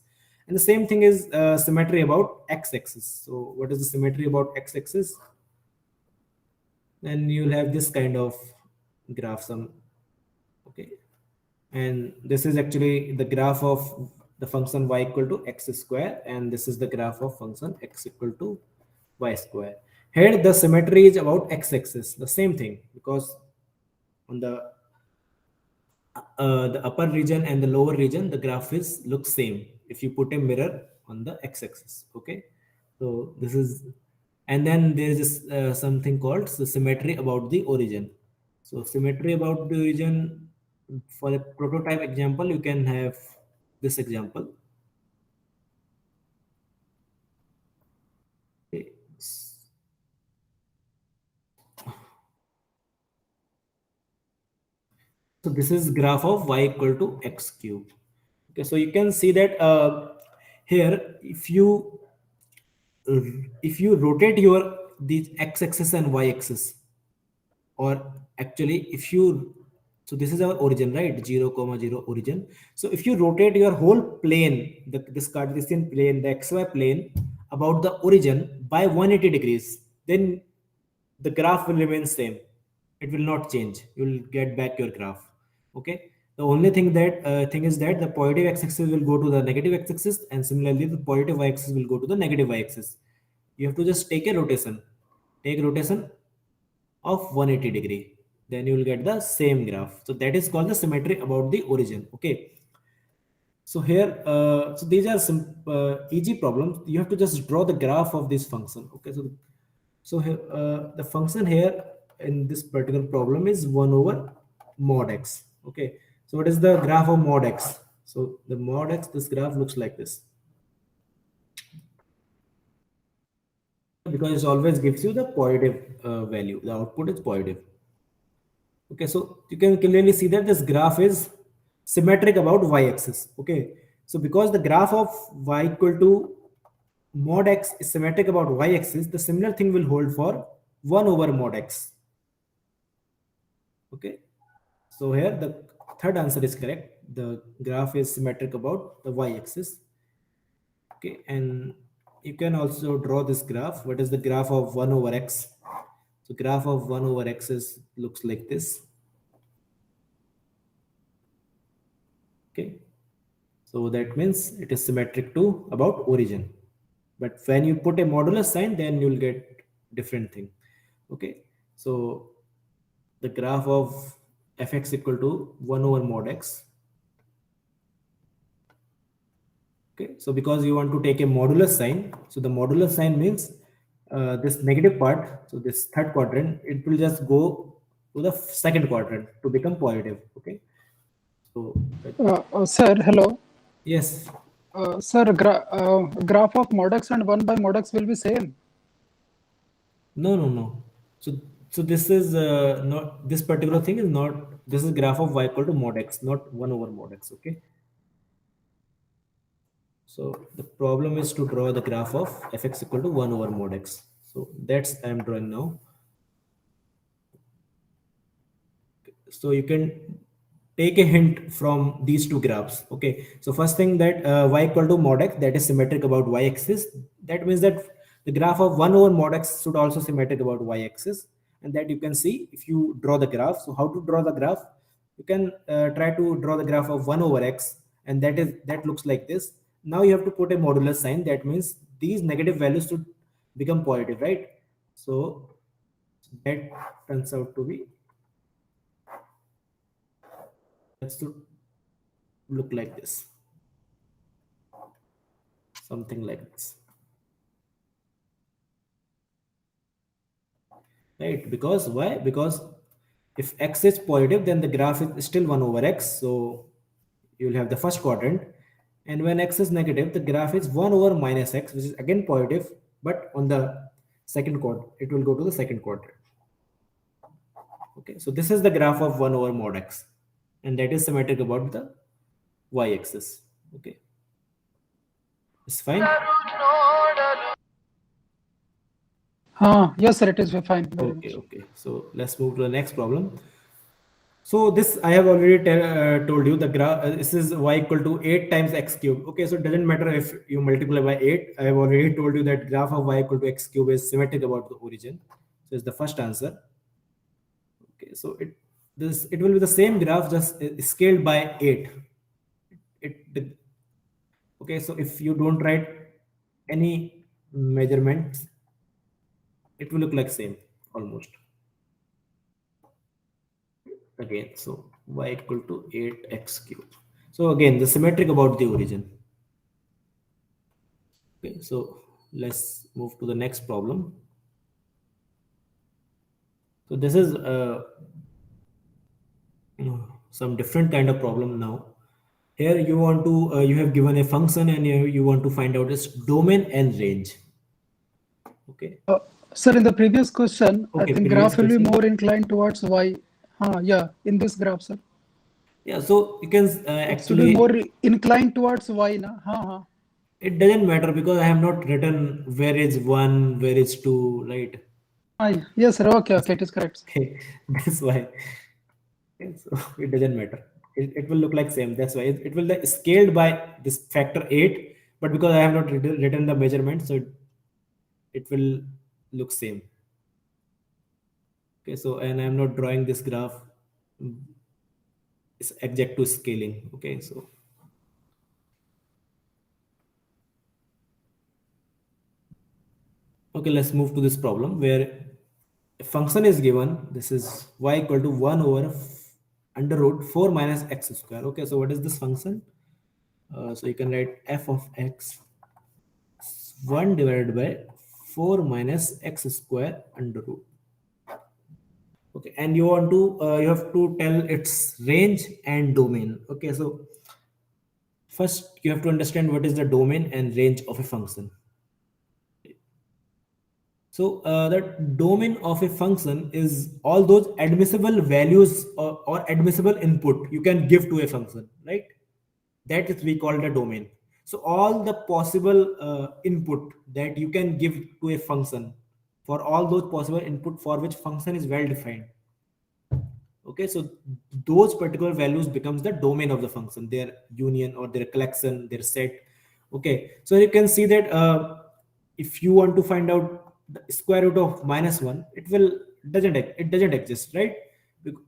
And the same thing is symmetry about x-axis. So what is the symmetry about x-axis? Then you'll have this kind of graph. Okay, and this is actually the graph of the function y equal to x square, and this is the graph of function x equal to y square. Here the symmetry is about x-axis, the same thing, because on the upper region and the lower region the graph is looks same if you put a mirror on the x-axis. Okay, so this is, and then there is this, something called the symmetry about the origin. So symmetry about the origin, for a prototype example you can have this example. Okay. So this is graph of y equal to x cube. Okay, so you can see that here if you rotate your these x-axis and y-axis, or actually if you, so this is our origin, right? 0 comma 0 origin. So if you rotate your whole plane, this Cartesian plane, the xy plane, about the origin by 180 degrees, then the graph will remain same. It will not change. You will get back your graph. Okay, the only thing is that the positive x-axis will go to the negative x-axis, and similarly the positive y-axis will go to the negative y-axis. You have to just take rotation of 180 degree, then you will get the same graph. So that is called the symmetry about the origin. Okay, so here so these are some easy problems. You have to just draw the graph of this function. Okay, so here the function here in this particular problem is 1 over mod x. Okay, so what is the graph of mod x? So the mod x, this graph looks like this, because it always gives you the positive value. The output is positive. Okay, so you can clearly see that this graph is symmetric about y-axis. Okay, so because the graph of y equal to mod x is symmetric about y-axis, the similar thing will hold for 1 over mod x. Okay, so here the third answer is correct. The graph is symmetric about the y-axis. Okay, and you can also draw this graph. What is the graph of 1 over x? So graph of 1 over x is looks like this. Okay, so that means it is symmetric to about origin. But when you put a modulus sign, then you'll get different thing. Okay, so the graph of fx equal to 1 over mod x. Okay, so because you want to take a modulus sign, so the modulus sign means this negative part, so this third quadrant, it will just go to the second quadrant to become positive. Okay, so Sir, hello. Yes. Sir, graph of mod x and 1 by mod x will be same. No, no, no. So, so this is not, this particular thing is not, this is graph of y equal to mod x, not 1 over mod x. Okay. So the problem is to draw the graph of fx equal to 1 over mod x. So that's I am drawing now. So you can take a hint from these two graphs. Okay, so first thing that y equal to mod x, that is symmetric about y axis. That means that the graph of 1 over mod x should also symmetric about y axis, and that you can see if you draw the graph. So how to draw the graph? You can try to draw the graph of 1 over x, and that looks like this. Now you have to put a modulus sign. That means these negative values should become positive, right? So that turns out to be, that should look like this, something like this, right? Because why? Because if x is positive, then the graph is still 1 over x, so you will have the first quadrant. And when x is negative, the graph is 1 over minus x, which is again positive, but on the second quadrant it will go to the second quadrant. Okay, so this is the graph of 1 over mod x, and that is symmetric about the y axis. Okay, it's fine. Yes, sir, it is fine. Very Okay, much. okay, so let's move to the next problem. So this I have already told you, the graph, this is y equal to 8 times x cube. Okay, so it doesn't matter if you multiply by 8. I have already told you that graph of y equal to x cube is symmetric about the origin. So it's the first answer. Okay, so it will be the same graph, just scaled by 8. Okay, so if you don't write any measurements, it will look like same almost. Again, so y equal to 8x cube. So again, the symmetric about the origin. Okay, so let's move to the next problem. So this is some different kind of problem now. Here you want to you have given a function, and you want to find out its domain and range. Okay. Sir, in the previous question, I Okay, think previous graph will be question. more inclined towards y. Yeah, in this graph, sir. Yeah, so you can It should be actually, more inclined towards y, na? it doesn't matter because I have not written where is 1, where is 2, right? Yes, sir. Okay, it is correct. Okay, that's why. Okay, so it doesn't matter. It will look like same. That's why it will be scaled by this factor 8, but because I have not written the measurement, so it will look same. Okay, so and I'm not drawing this graph. It's exact to scaling. Okay, so okay, let's move to this problem where a function is given. This is y equal to 1 over under root 4 minus x square. Okay, so what is this function? So you can write f of x 1 divided by 4 minus x square under root. Okay, and you want to you have to tell its range and domain. Okay, so first you have to understand what is the domain and range of a function. So the domain of a function is all those admissible values, or admissible input you can give to a function, right? That is we call the domain. So all the possible input that you can give to a function, for all those possible input for which function is well defined. Okay, so those particular values becomes the domain of the function, their union or their collection, their set. Okay, so you can see that if you want to find out the square root of -1, it doesn't exist, right?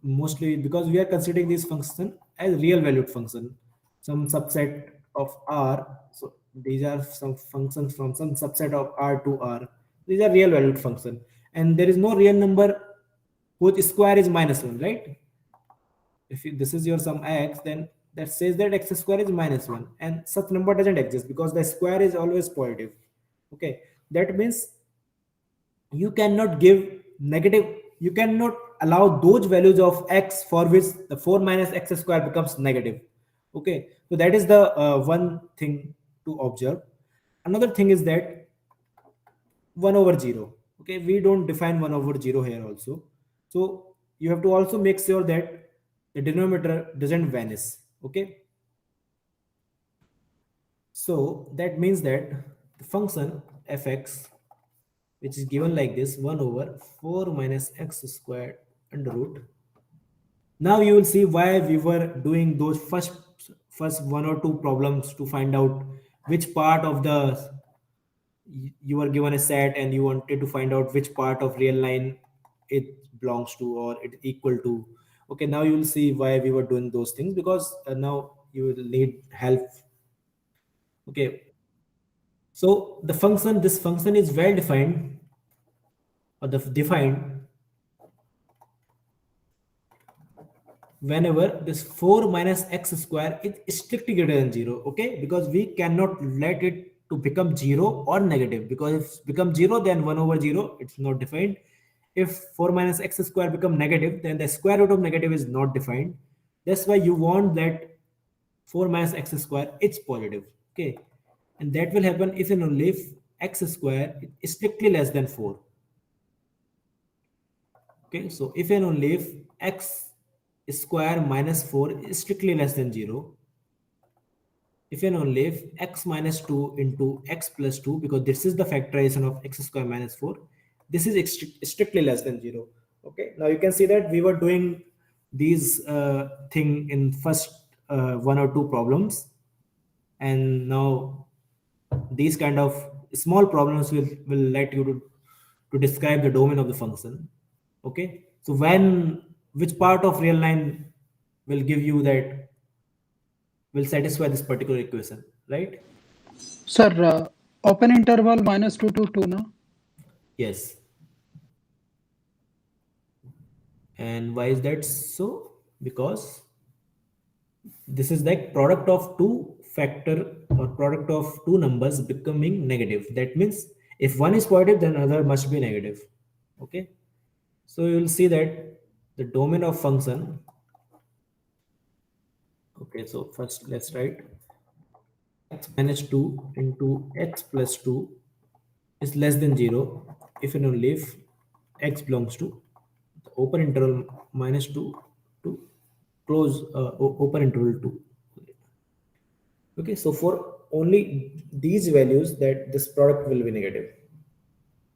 Mostly because we are considering this function as real valued function, some subset of R. So these are some functions from some subset of R to R. These are real valued function, and there is no real number whose square is -1, right? If this is your sum x, then that says that x square is -1, and such number doesn't exist because the square is always positive. Okay, that means you cannot give negative, you cannot allow those values of x for which the 4 minus x square becomes negative. Okay, So that is the one thing to observe. Another thing is that 1 over 0. Okay, we don't define 1 over 0 here also. So you have to also make sure that the denominator doesn't vanish. Okay, so that means that the function fx, which is given like this, 1 over 4 minus x squared under root. Now you will see why we were doing those first one or two problems to find out which part of the, you were given a set and you wanted to find out which part of real line it belongs to or it equal to. Okay, now you will see why we were doing those things, because now you will need help. Okay, so the function, this function is well defined, or the defined whenever this 4 minus x square is strictly greater than 0. Okay, because we cannot let it to become 0 or negative, because if it become 0 then 1 over 0 it's not defined. If 4 minus x square become negative, then the square root of negative is not defined. That's why you want that 4 minus x square is positive. Okay, and that will happen if and only if x square is strictly less than 4. Okay, so if and only if x square minus 4 is strictly less than 0, if and only if x minus 2 into x plus 2, because this is the factorization of x square minus 4, this is strictly less than 0. Okay, now you can see that we were doing these thing in first one or two problems, and now these kind of small problems will let you to describe the domain of the function. Okay, so when, which part of real line will give you that, will satisfy this particular equation, right? Sir, open interval minus 2 to 2, no? Yes. And why is that so? Because this is like product of two factor or product of two numbers becoming negative. That means if one is positive, then another must be negative. Okay, so you will see that the domain of function. Okay, so first let's write x minus 2 into x plus 2 is less than 0 if and only if x belongs to the open interval minus 2 to close open interval 2. Okay, so for only these values that this product will be negative.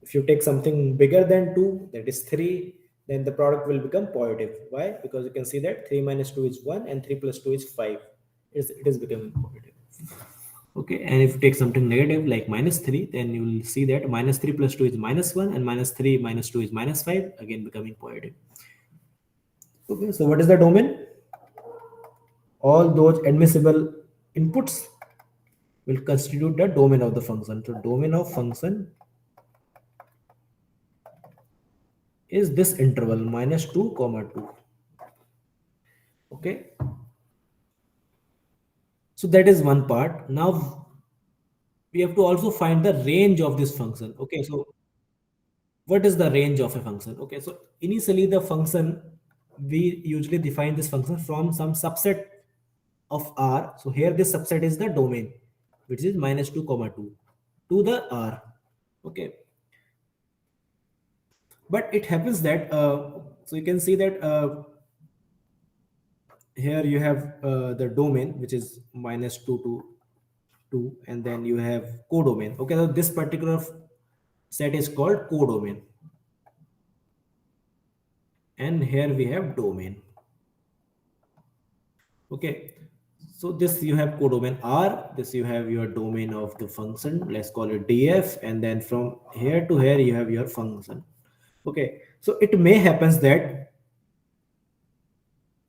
If you take something bigger than 2, that is 3, then the product will become positive. Why? Because you can see that 3 minus 2 is 1 and 3 plus 2 is 5. It is becoming positive. Okay, and if you take something negative like minus 3, then you will see that minus 3 plus 2 is minus 1 and minus 3 minus 2 is minus 5, again becoming positive. Okay, so what is the domain? All those admissible inputs will constitute the domain of the function. So domain of function is this interval minus 2 comma 2. Okay, so that is one part. Now we have to also find the range of this function. Okay, so what is the range of a function? Okay, so initially the function, we usually define this function from some subset of R. So here this subset is the domain, which is minus 2 comma 2 to the R. Okay, but it happens that so you can see that here you have the domain, which is minus 2 to 2, and then you have codomain. Okay, so this particular set is called codomain, and here we have domain. Okay, so this you have codomain R, this you have your domain of the function, let's call it df, and then from here to here you have your function. Okay, so it may happens that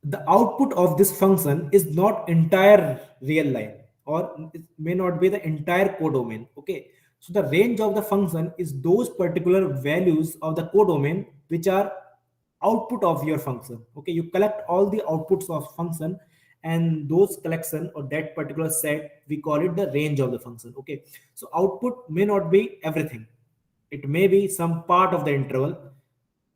the output of this function is not entire real line, or it may not be the entire codomain. Okay, so the range of the function is those particular values of the codomain which are output of your function. Okay, you collect all the outputs of function, and those collection or that particular set, we call it the range of the function. Okay, so output may not be everything, it may be some part of the interval,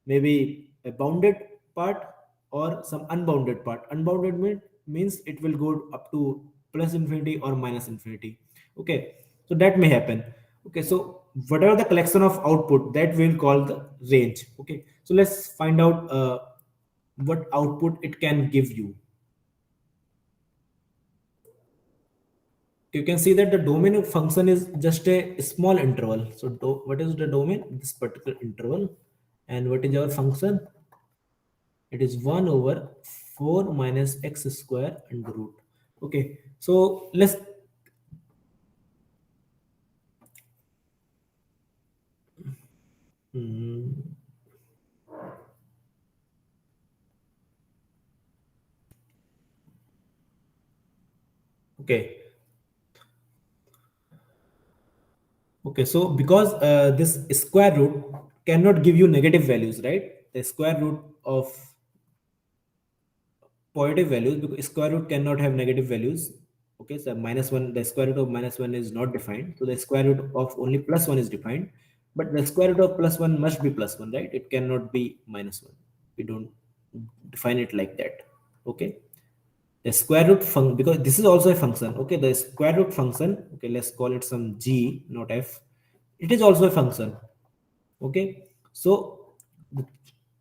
maybe a bounded part or some unbounded part. Unbounded means it will go up to plus infinity or minus infinity. Okay, so that may happen. Okay, so whatever the collection of output, that we'll call the range. Okay, so let's find out what output it can give you. You can see that the domain of function is just a small interval. So what is the domain? This particular interval. And what is our function? It is 1 over 4 minus x square under root. Okay, so let's okay. Okay, so because this square root cannot give you negative values, right? The square root of positive values, because square root cannot have negative values. Okay, so minus 1, the square root of minus 1 is not defined. So the square root of only plus 1 is defined. But the square root of plus 1 must be plus 1, right? It cannot be minus 1. We don't define it like that. Okay. The square root function, because this is also a function. Okay, the square root function, okay, let's call it some g, not f. It is also a function. Okay, so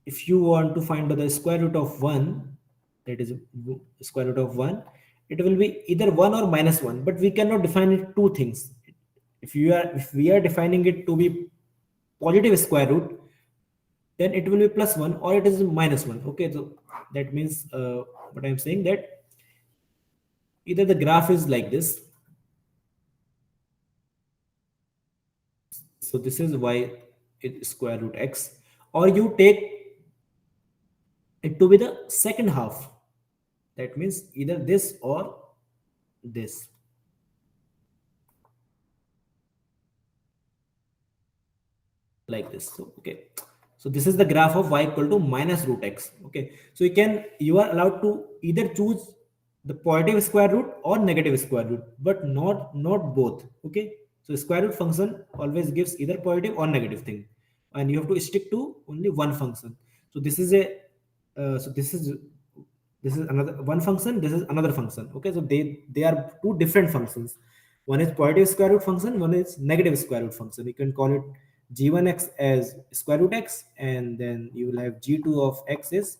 if you want to find the square root of 1, that is square root of 1, it will be either 1 or minus 1, but we cannot define it two things. If we are defining it to be positive square root, then it will be plus 1 or it is minus 1. Okay, so that means what I'm saying, that either the graph is like this, so this is y is square root x, or you take it to be the second half. That means either this or this. Like this. So okay, so this is the graph of y equal to minus root x. Okay, so you are allowed to either choose the positive square root or negative square root, but not both. Okay, so square root function always gives either positive or negative thing, and you have to stick to only one function. So this is a this is another one function, this is another function. Okay, so they are two different functions. One is positive square root function, one is negative square root function. You can call it g1x as square root x, and then you will have g2 of x is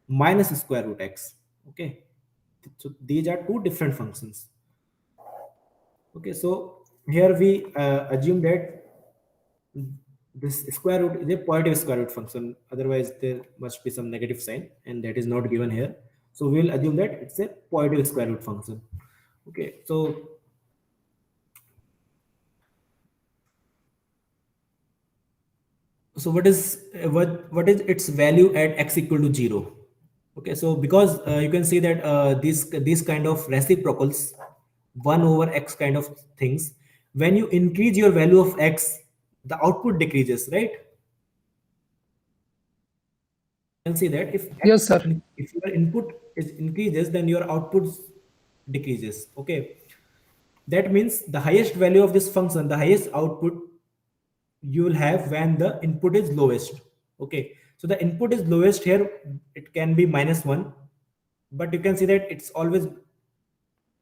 minus square root x. Okay, so these are two different functions. Okay, so here we assume that this square root is a positive square root function, otherwise there must be some negative sign, and that is not given here. So we'll assume that it's a positive square root function. Okay, so what is its value at x equal to 0? Okay, so because you can see that these kind of reciprocals, 1 over x kind of things, when you increase your value of x, the output decreases, right? You can see that Yes, sir. if your input is increases, then your output decreases. Okay, that means the highest value of this function, the highest output you will have when the input is lowest. Okay, so the input is lowest here, it can be minus 1, but you can see that it's always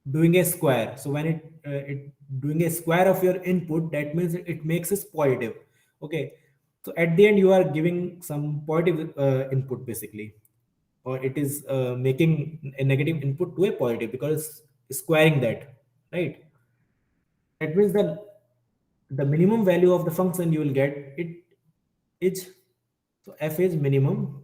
doing a square. So when it doing a square of your input, that means it makes it positive. Okay, so at the end you are giving some positive input basically, or it is making a negative input to a positive because it's squaring that, right? That means the minimum value of the function you will get it is, so f is minimum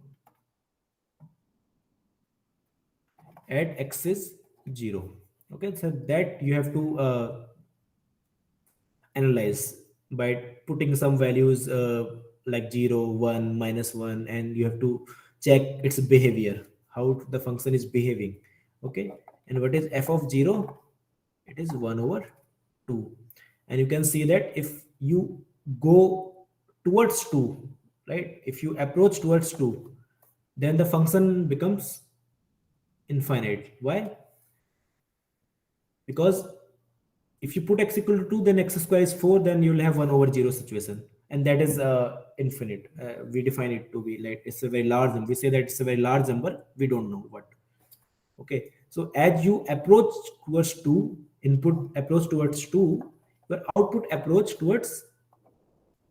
at x is 0. Okay, so that you have to analyze by putting some values like 0, 1, minus 1, and you have to check its behavior, how the function is behaving. Okay, and what is f of 0? It is 1 over 2. And you can see that if you go towards 2, right, if you approach towards 2, then the function becomes infinite. Why? Because if you put x equal to 2, then x square is 4, then you'll have 1 over 0 situation, and that is infinite. We define it to be like it's a very large number. We say that it's a very large number, we don't know what. Okay, So as you approach towards 2, input approach towards 2, your output approach towards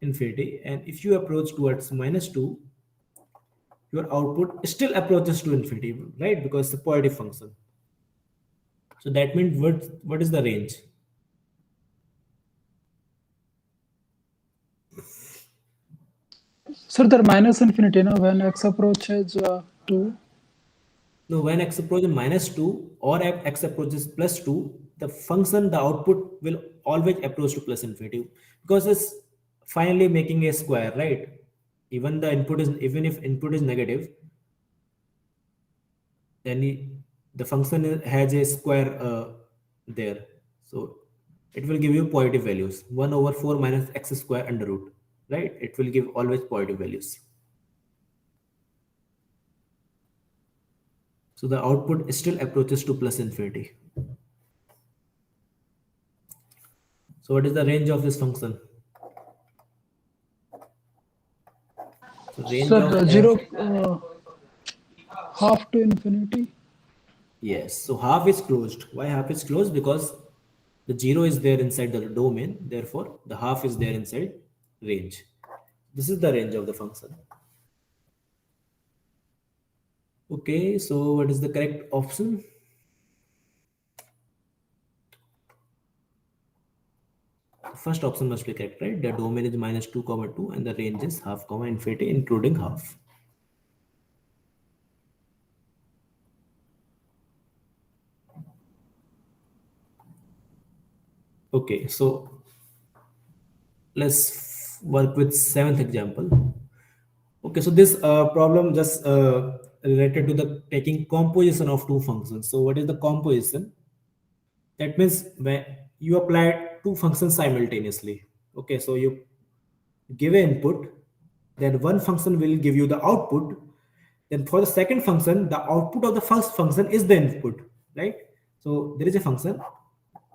infinity. And if you approach towards minus 2, your output still approaches to infinity, right? Because it's a positive function. So that means what is the range? Sir, the minus infinity, now when x approaches 2. No, when x approaches minus 2 or x approaches plus 2, the function, the output will always approach to plus infinity because it's finally making a square, right? Even if input is negative, then the function has a square there. So it will give you positive values. 1 over 4 minus x square under root, right? It will give always positive values. So the output still approaches to plus infinity. So what is the range of this function? So range Sir, of f, 0 half to infinity. yes. So half is closed. Why half is closed? Because the 0 is there inside the domain. Therefore, the half is there inside range. This is the range of the function. Okay, so what is the correct option? First option must be correct, right? The domain is minus 2 comma 2 and the range is half comma infinity including half. Okay, so let's work with seventh example. Okay, so this problem just related to the taking composition of two functions. So what is the composition? That means when you apply two functions simultaneously. Okay, so you give an input, then one function will give you the output. Then for the second function, the output of the first function is the input, right? So there is a function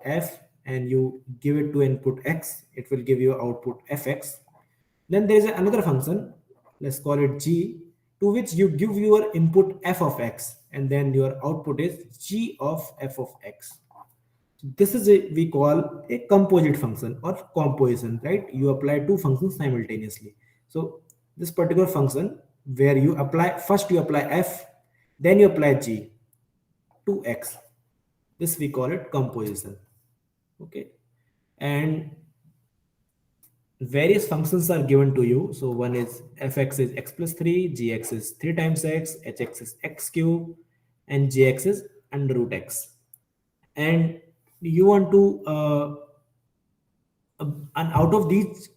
f and you give it to input x, it will give you output fx. Then there is another function, let's call it g, to which you give your input f of x and then your output is g of f of x. This is we call a composite function or composition, right? You apply two functions simultaneously. So this particular function where you apply, first you apply f, then you apply g to x. This we call it composition. Okay. And various functions are given to you. So one is fx is x plus 3, gx is 3 times x, hx is x cube, and gx is under root x. And you want to and out of these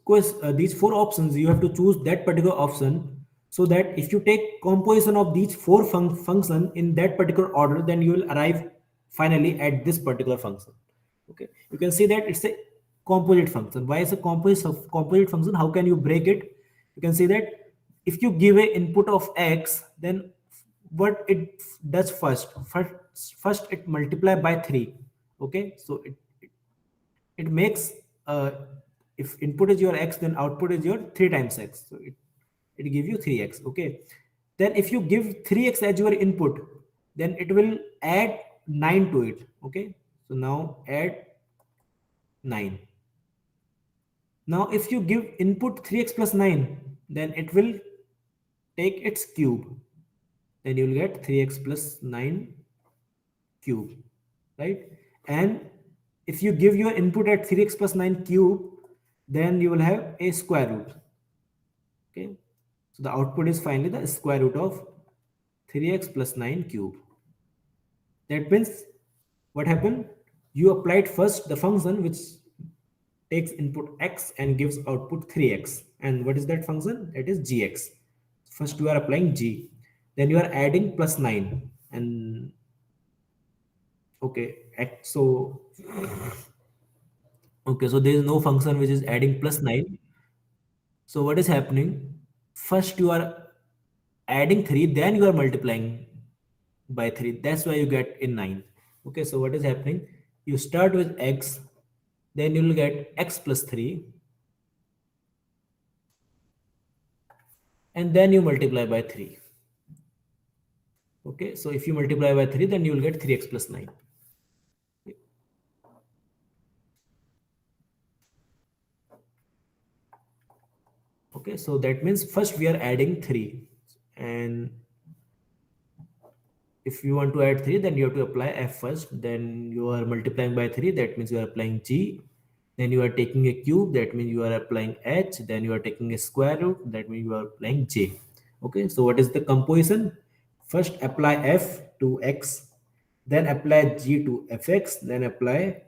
four options you have to choose that particular option, so that if you take composition of these four function in that particular order, then you will arrive finally at this particular function. Okay, you can see that it's a composite function. Why is a composite function? How can you break it? You can see that if you give a input of x, then what it does first it multiply by 3. Okay, so it makes if input is your x, then output is your 3 times x, so it give you 3x. Okay, then if you give 3x as your input, then it will add 9 to it. Okay, so now add 9. Now if you give input 3x plus 9, then it will take its cube, then you will get 3x plus 9 cube, right? And if you give your input at 3x plus 9 cube, then you will have a square root. Okay, so the output is finally the square root of 3x plus 9 cube. That means what happened? You applied first the function which takes input x and gives output 3x. And what is that function? That is gx. First you are applying g, then you are adding plus 9 and okay, so okay, so there is no function which is adding plus 9. So what is happening? First you are adding 3, then you are multiplying by 3. That's why you get in 9. Okay, so what is happening? You start with x, then you will get x plus 3, and then you multiply by 3. Okay, so if you multiply by 3, then you will get 3x plus 9. Okay, so that means first we are adding 3, and if you want to add 3, then you have to apply f first, then you are multiplying by 3, that means you are applying g, then you are taking a cube, that means you are applying h, then you are taking a square root, that means you are applying j. Okay, so what is the composition? First apply f to x, then apply g to fx, then apply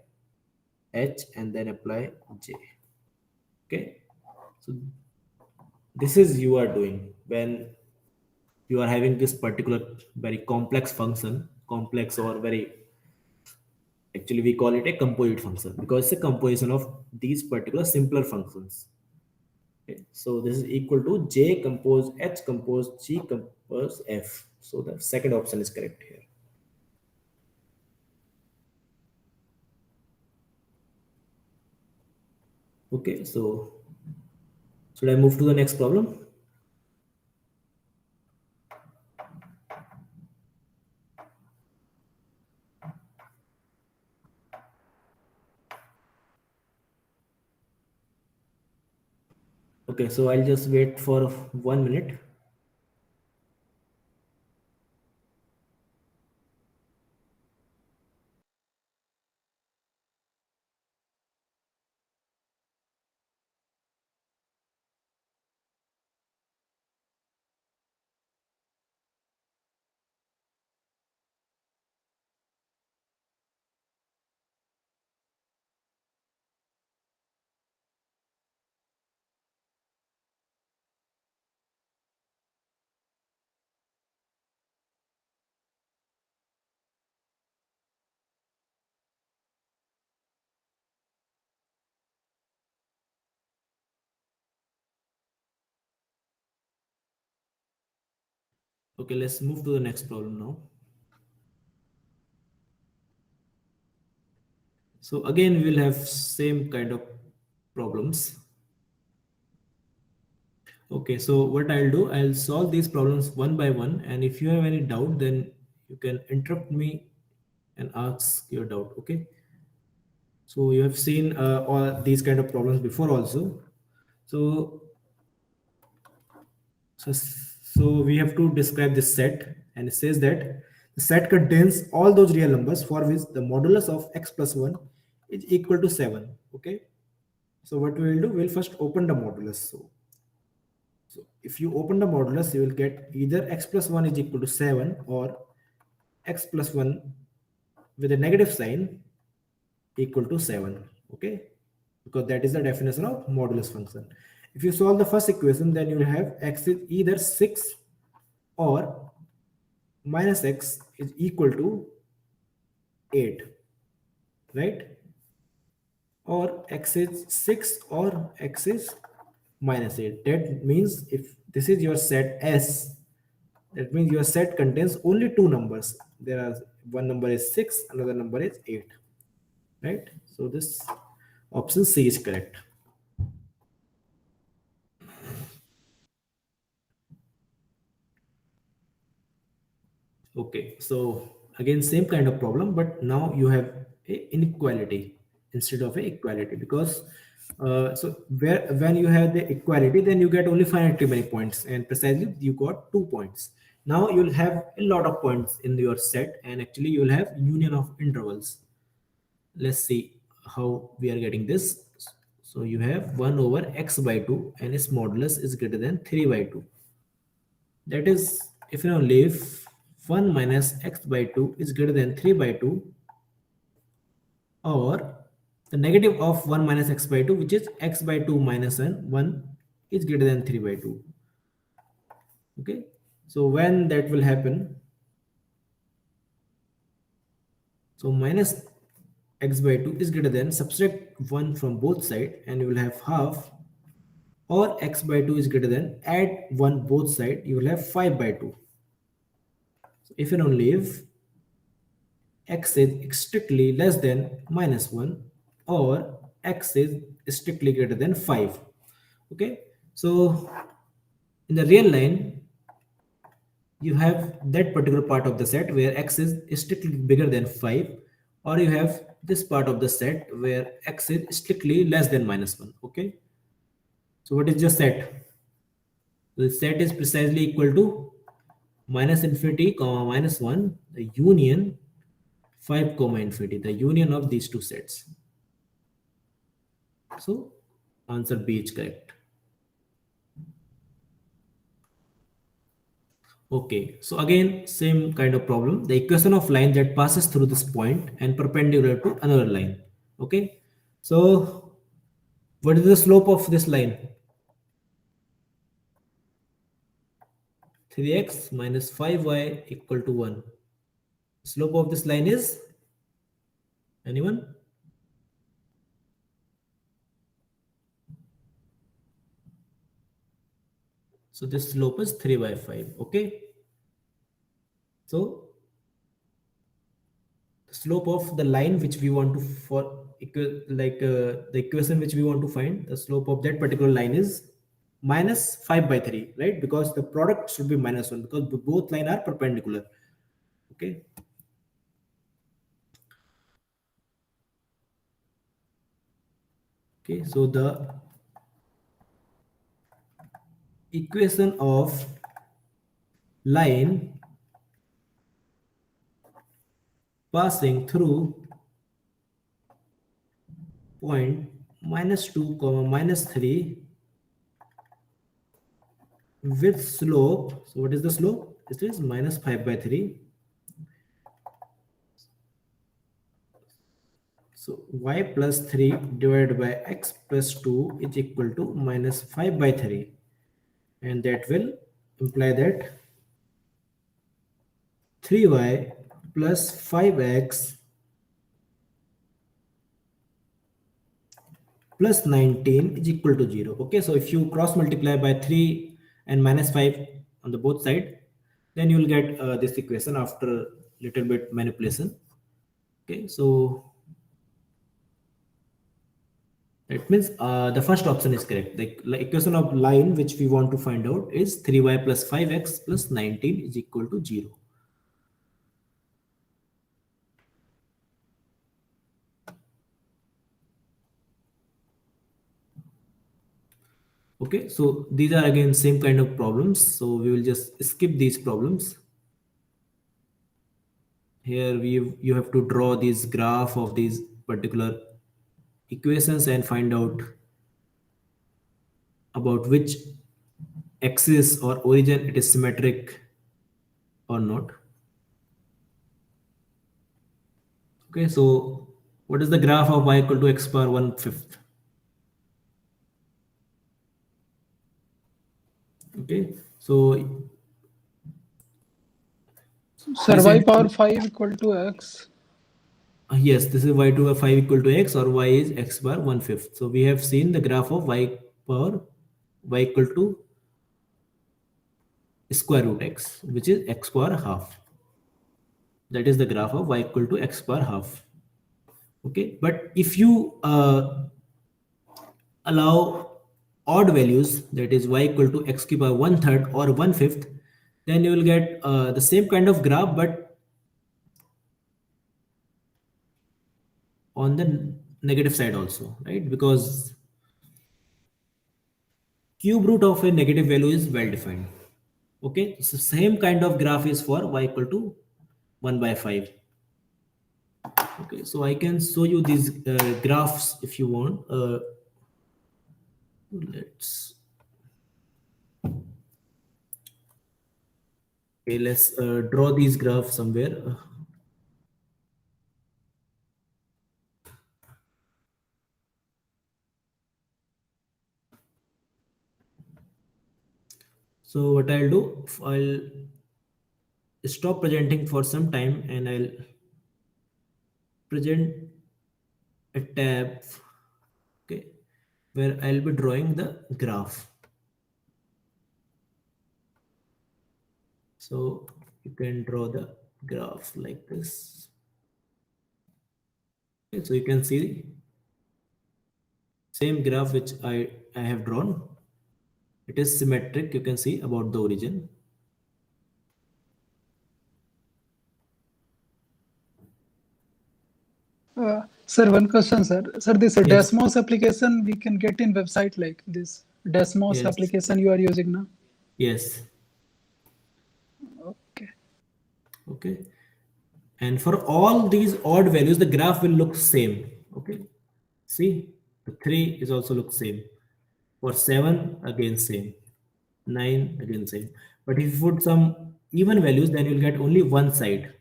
h, and then apply j. Okay, so this is you are doing when you are having this particular very complex function, complex or very, actually we call it a composite function because it's a composition of these particular simpler functions. Okay, so this is equal to j compose h compose g compose f. So the second option is correct here. Okay, so should I move to the next problem? Okay, so I'll just wait for 1 minute. Okay, let's move to the next problem now. So again, we will have same kind of problems. Okay, so what I'll do, I'll solve these problems one by one, and if you have any doubt, then you can interrupt me and ask your doubt. Okay, so you have seen all these kind of problems before also. So, so we have to describe this set, and it says that the set contains all those real numbers for which the modulus of x plus 1 is equal to 7. Okay, so what we will do, we'll first open the modulus. So if you open the modulus, you will get either x plus 1 is equal to 7 or x plus 1 with a negative sign equal to 7. Okay, because that is the definition of modulus function. If you solve the first equation, then you will have x is either 6 or minus x is equal to 8, right? Or x is 6 or x is minus 8. That means if this is your set S, that means your set contains only two numbers. There are one number is 6, another number is 8, right? So this option C is correct. Okay, so again same kind of problem, but now you have a inequality instead of a equality, because so where when you have the equality, then you get only finitely many points, and precisely you got 2 points. Now you'll have a lot of points in your set, and actually you'll have union of intervals. Let's see how we are getting this. So you have 1 over x by 2, and its modulus is greater than 3 by 2. That is, if you now leave 1 minus x by 2 is greater than 3 by 2, or the negative of 1 minus x by 2, which is x by 2 minus 1 is greater than 3 by 2. Okay, so when that will happen, so minus x by 2 is greater than, subtract 1 from both sides, and you will have half, or x by 2 is greater than, add 1 both sides, you will have 5 by 2. So if you now leave x is strictly less than minus 1, or x is strictly greater than 5. Okay, so in the real line, you have that particular part of the set where x is strictly bigger than 5, or you have this part of the set where x is strictly less than -1. Okay, so what is your set? The set is precisely equal to minus infinity comma -1, the union 5 comma infinity, the union of these two sets. So answer B is correct. Okay, so again, same kind of problem. The equation of line that passes through this point and perpendicular to another line. Okay, so what is the slope of this line? 3x minus 5y equal to 1. Slope of this line is, anyone? So this slope is 3 by 5. Okay, so the slope of the line which we want to the equation which we want to find, the slope of that particular line is minus 5 by 3, right? Because the product should be -1 because both line are perpendicular. Okay, okay, so the equation of line passing through point -2 comma -3 with slope, so what is the slope? It is minus 5 by 3. So y plus 3 divided by x plus 2 is equal to minus 5 by 3, and that will imply that 3y plus 5x plus 19 is equal to 0. Okay, so if you cross multiply by 3 and minus 5 on the both side, then you will get this equation after little bit manipulation. Okay, so that means the first option is correct. The equation of line which we want to find out is 3y plus 5x plus 19 is equal to 0. Okay, so these are again same kind of problems. So we will just skip these problems. Here you have to draw this graph of these particular equations and find out about which axis or origin it is symmetric or not. Okay, so what is the graph of y equal to x power 1/5? Okay, so Sir, y recent, power 5 equal to x. yes, this is y to a 5 equal to x, or y is x bar 1/5. So we have seen the graph of y power y equal to square root x, which is x power half. That is the graph of y equal to x power half. Okay, but if you allow odd values, that is y equal to x cube power 1/3 or 1/5, then you will get the same kind of graph, but on the negative side also, right? Because cube root of a negative value is well defined. Okay, so same kind of graph is for y equal to 1 by 5. Okay, so I can show you these graphs if you want. Let's Okay, let's draw these graphs somewhere. So what I'll do, I'll stop presenting for some time and I'll present a tab, okay, where I'll be drawing the graph. So you can draw the graph like this. Okay, so you can see same graph which I have drawn. It is symmetric, you can see about the origin. Sir, one question, sir. Sir, this Yes. Desmos application we can get in website like this. Desmos Yes. application you are using now. Yes. Okay. Okay. And for all these odd values, the graph will look same. Okay. See, the 3 is also look same. For 7, again same. 9, again same. But if you put some even values, then you'll get only one side.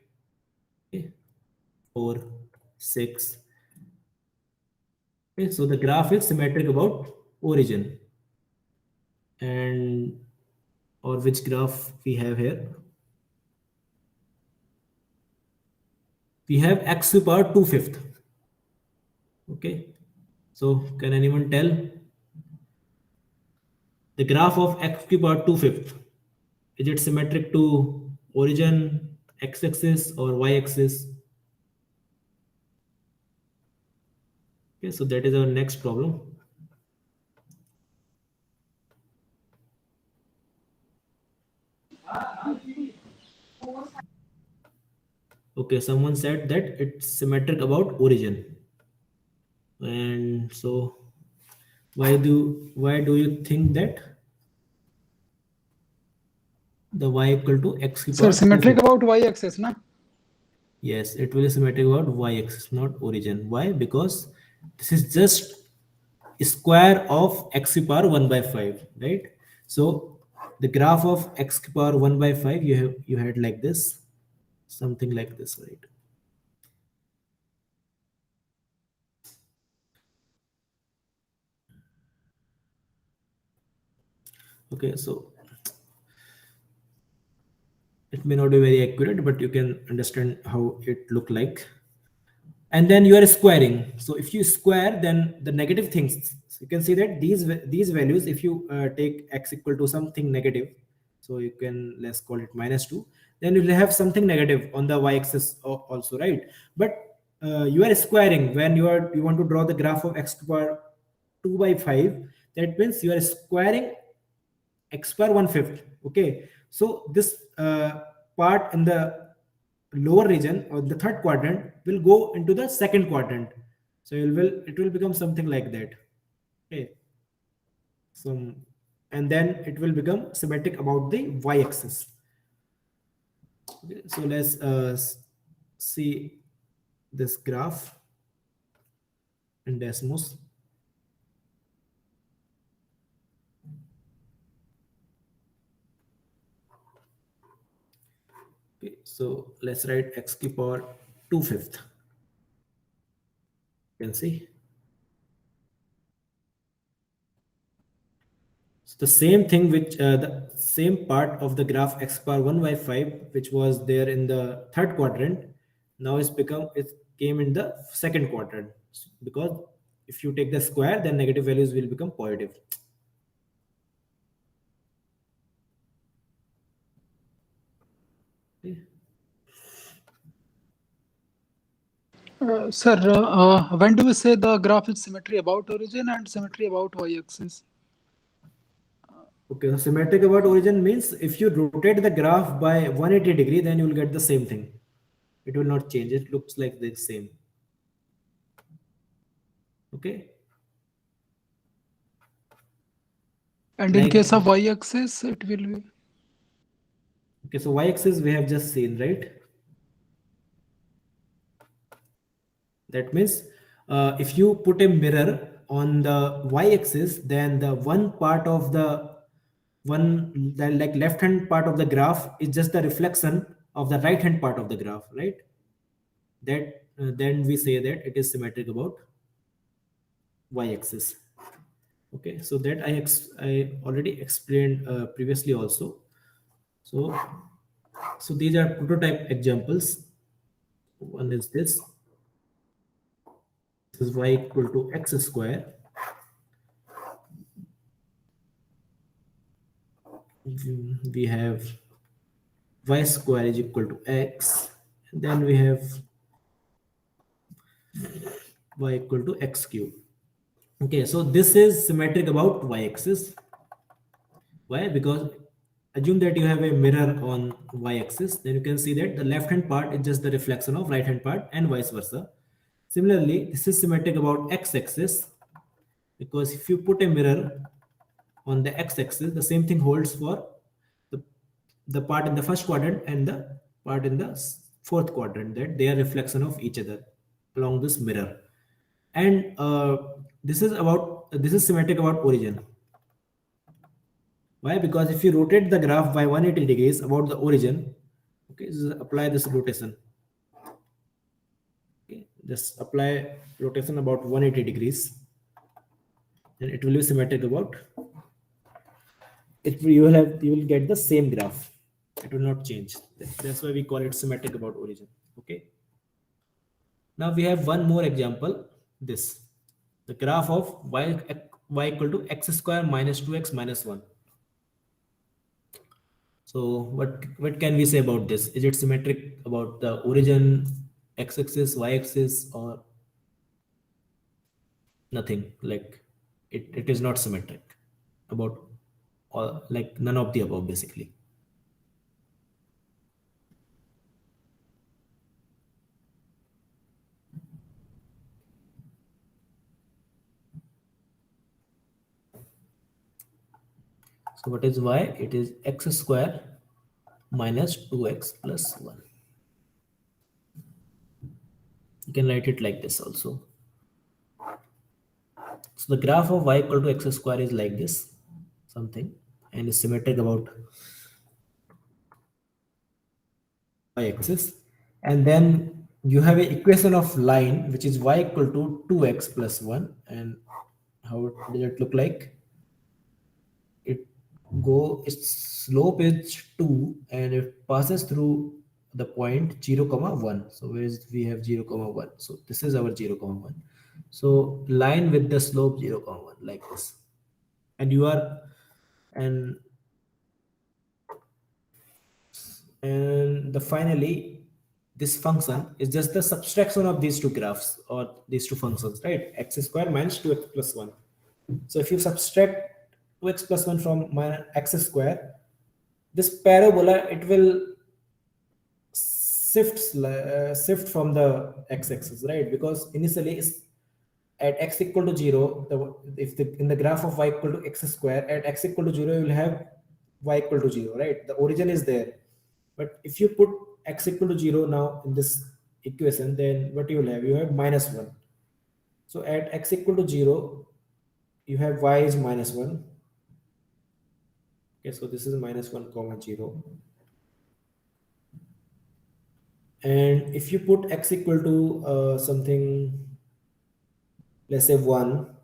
Okay. 4, 6. Okay. So the graph is symmetric about origin. And or which graph we have here? We have x to the power 2/5. Okay. So can anyone tell the graph of x to the power 2/5? Is it symmetric to origin, x-axis or y-axis? Okay, so that is our next problem. Okay, someone said that it's symmetric about origin. And so why do you think that the y equal to x to the Sir, power symmetric 2/5? about y-axis, na? Yes, it will be symmetric about y-axis, not origin. Why? Because this is just square of x to the power 1 by 5, right? So the graph of x to the power 1 by 5, you had like this, something like this, right? Okay, so it may not be very accurate, but you can understand how it look like. And then you are squaring. So if you square, then the negative things, so you can see that these values, if you take x equal to something negative, so you can, let's call it -2, then you will have something negative on the y-axis also, right? But you are squaring when you want to draw the graph of x to the power 2 by 5. That means you are squaring x power 1/5. Okay, so this part in the lower region or the third quadrant will go into the second quadrant, so it will become something like that. Okay, so and then it will become symmetric about the y-axis. Okay, so let's see this graph in Desmos. Okay, so let's write x to the power 2/5. You can see so the same thing, which the same part of the graph x power 1 by 5, which was there in the third quadrant, now it came in the second quadrant, because if you take the square, then negative values will become positive. Okay. Sir, when do we say the graph is symmetry about origin and symmetry about y-axis? Okay, so symmetric about origin means if you rotate the graph by 180 degree, then you will get the same thing. It will not change. It looks like the same. Okay. And in Like, case of y-axis, it will be. okay, so y-axis we have just seen, right? That means if you put a mirror on the y-axis, then the one part of the like left hand part of the graph is just the reflection of the right hand part of the graph, right? That then we say that it is symmetric about y-axis. Okay, so that I already explained previously also. So these are prototype examples. One is this. This is y equal to x square. We have y square is equal to x, and then we have y equal to x cube. Okay, so this is symmetric about y-axis. Why? Because assume that you have a mirror on y-axis, then you can see that the left hand part is just the reflection of right hand part and vice versa. Similarly, this is symmetric about x-axis, because if you put a mirror on the x-axis, the same thing holds for the, the part in the first quadrant and the part in the fourth quadrant, that they are reflection of each other along this mirror. And this is symmetric about origin. Why? Because if you rotate the graph by 180 degrees about the origin, okay, apply this rotation. Okay, just apply rotation about 180 degrees, and it will be symmetric about it. You will get the same graph. It will not change. That's why we call it symmetric about origin. Okay. Now we have one more example. This, the graph of y equal to x square minus 2x minus 1. So what can we say about this? Is it symmetric about the origin, x-axis, y-axis, or nothing? Like it is not symmetric about, or like none of the above basically. So what is y? It is x square minus 2x plus 1. You can write it like this also. So the graph of y equal to x square is like this, something, and is symmetric about y-axis. And then you have an equation of line which is y equal to 2x plus 1. And how does it look like? Its slope is 2 and it passes through the point 0 comma 1. So where is, we have 0 comma 1, so this is our 0 comma 1. So line with the slope 0 comma 1 like this, and you are and the finally this function is just the subtraction of these two graphs or these two functions, right? X square minus 2x plus 1. So if you subtract 2x plus 1 from minus x square, this parabola, it will shift from the x-axis, right? Because initially is at x equal to 0, in the graph of y equal to x square, at x equal to 0 you will have y equal to 0, right? The origin is there. But if you put x equal to 0 now in this equation, then what you will have? You have minus 1. So at x equal to 0, you have y is minus 1. Okay, so this is minus 1 comma 0. And if you put x equal to something, let's say 1,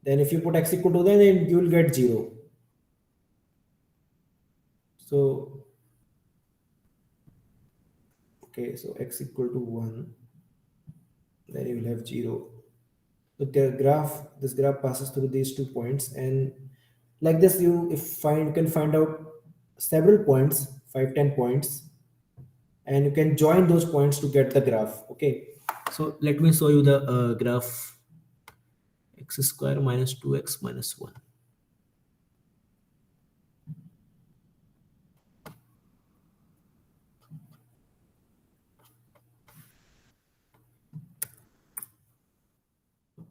then if you put x equal to, then you will get 0. So okay, so x equal to 1, then you will have 0. So this graph passes through these 2 points, and like this you can find out several points, 5-10 points, and you can join those points to get the graph. Okay, so let me show you the graph x square minus 2x minus 1.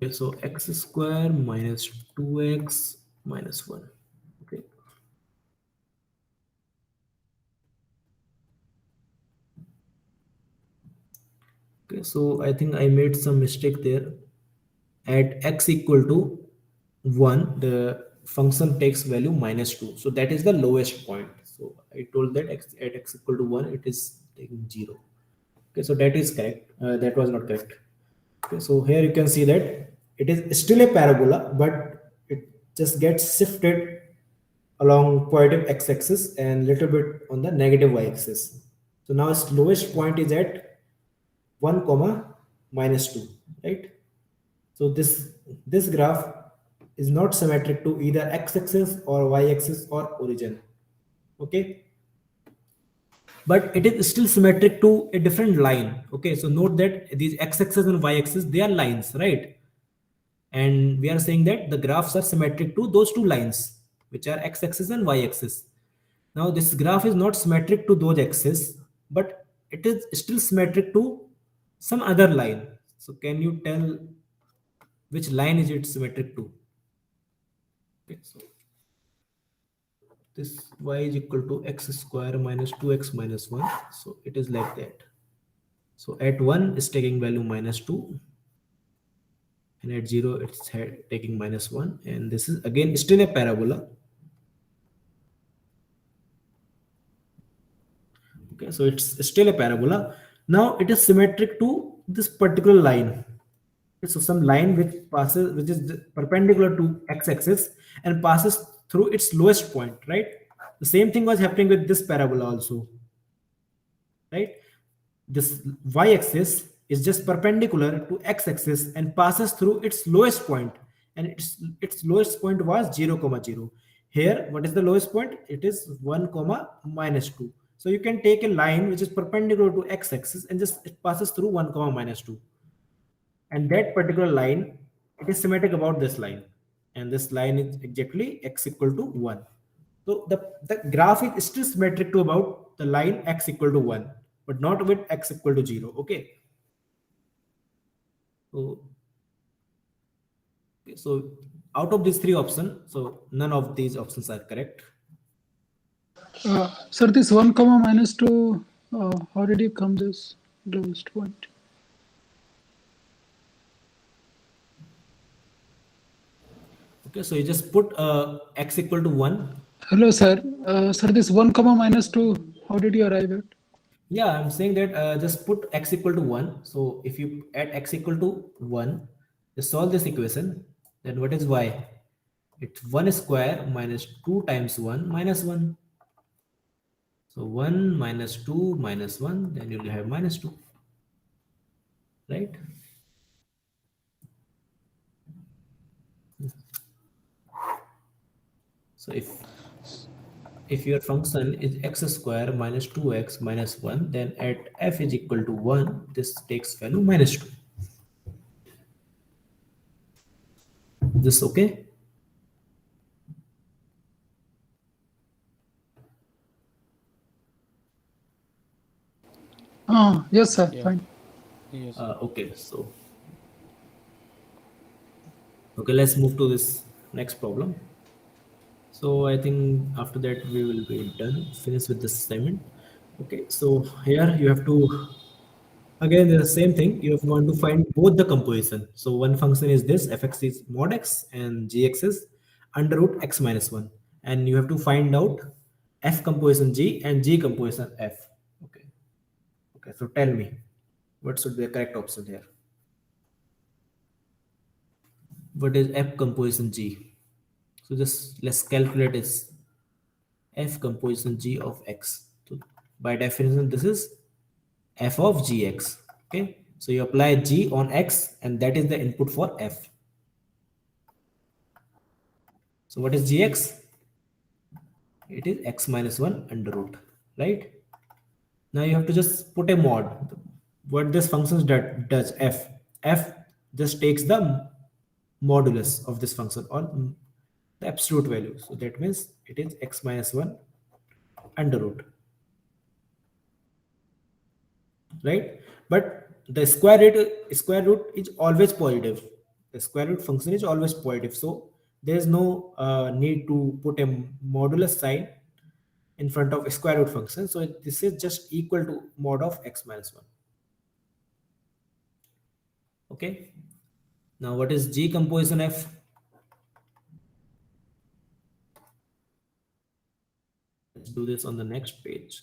Okay, so x square minus 2x minus 1. Okay. Okay, so I think I made some mistake there. At x equal to 1, the function takes value minus 2. So that is the lowest point. So I told that at x equal to 1, it is taking 0. Okay, so that is correct. That was not correct. Okay, so here you can see that it is still a parabola, but it just gets shifted along positive x-axis and little bit on the negative y-axis. So now its lowest point is at 1 comma minus 2, right? So this graph is not symmetric to either x-axis or y-axis or origin. Okay, but it is still symmetric to a different line. Okay, so note that these x-axis and y-axis, they are lines, right? And we are saying that the graphs are symmetric to those two lines, which are x-axis and y-axis. Now this graph is not symmetric to those axes, but it is still symmetric to some other line. So can you tell which line is it symmetric to? Okay, so this y is equal to x square minus 2x minus 1. So it is like that. So at 1 is taking value minus 2, and at 0 it's taking minus 1, and this is again still a parabola. Okay, so it's still a parabola. Now it is symmetric to this particular line. So some line which is perpendicular to x-axis and passes through its lowest point, right? The same thing was happening with this parabola also, right? This y-axis is just perpendicular to x-axis and passes through its lowest point, and its lowest point was 0 comma 0. Here what is the lowest point? It is 1 comma minus 2. So you can take a line which is perpendicular to x-axis and just it passes through 1 comma minus 2, and that particular line, it is symmetric about this line, and this line is exactly x equal to 1. So the graph is still symmetric to about the line x equal to 1, but not with x equal to 0. Okay. So out of these three options, so none of these options are correct. Sir, this 1 comma minus 2, how did you come this lowest point? Okay, so you just put x equal to 1. Hello, sir. Sir, this 1 comma minus 2, how did you arrive at? Yeah, I'm saying that just put x equal to 1. So if you add x equal to 1, just solve this equation, then what is y? It's 1 square minus 2 times 1 minus 1. So 1 minus 2 minus 1, then you'll have minus 2, right? So if your function is x square minus 2x minus 1, then at f is equal to 1, this takes value minus 2. This okay? Yes, sir. Yeah. Fine. Yes. Okay, so okay, let's move to this next problem. So I think after that we will be done, finish with this assignment. Okay, so here you have to, again the same thing, you want to find both the composition. So one function is this, fx is mod x and gx is under root x minus 1, and you have to find out f composition g and g composition f. Okay, okay, so tell me what should be the correct option here. What is f composition g? So just let's calculate is f composition g of x. So by definition this is f of gx. Okay, so you apply g on x, and that is the input for f. So what is gx? It is x minus 1 under root, right? Now you have to just put a mod. What this function does, f just takes the modulus of this function, or the absolute value. So that means it is x minus 1 under root, right? But the square root is always positive. The square root function is always positive, so there is no need to put a modulus sign in front of a square root function. So this is just equal to mod of x minus 1. Okay, now what is g composition f? Let's do this on the next page.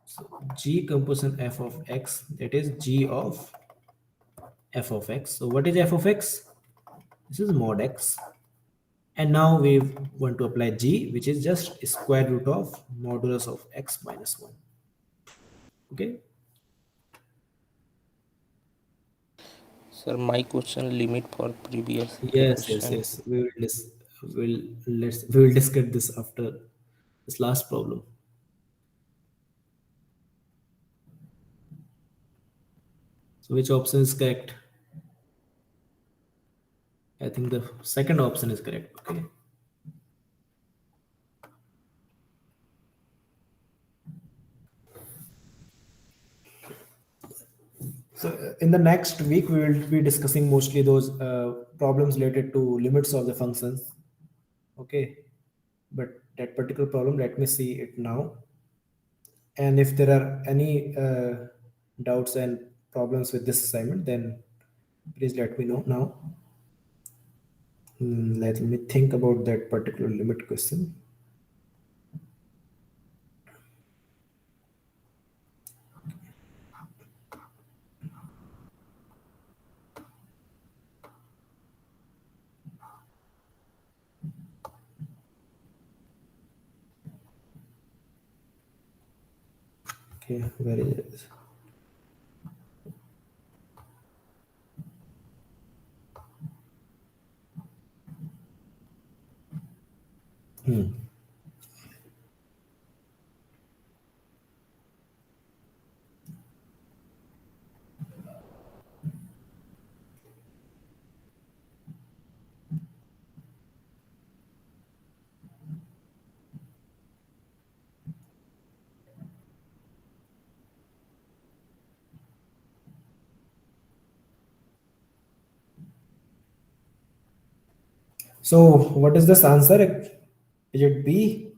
So g composition f of x, that is g of f of x. So what is f of x? This is mod x. And now we want to apply g, which is just square root of modulus of x minus 1. Okay. Sir, my question limit for previous Yes, question. yes. We will discuss this after this last problem. So which option is correct? I think the second option is correct. Okay. So in the next week, we will be discussing mostly those problems related to limits of the functions. Okay, but that particular problem, let me see it now. And if there are any doubts and problems with this assignment, then please let me know now. Let me think about that particular limit question. Okay, where is it? So what is this answer? Is it B?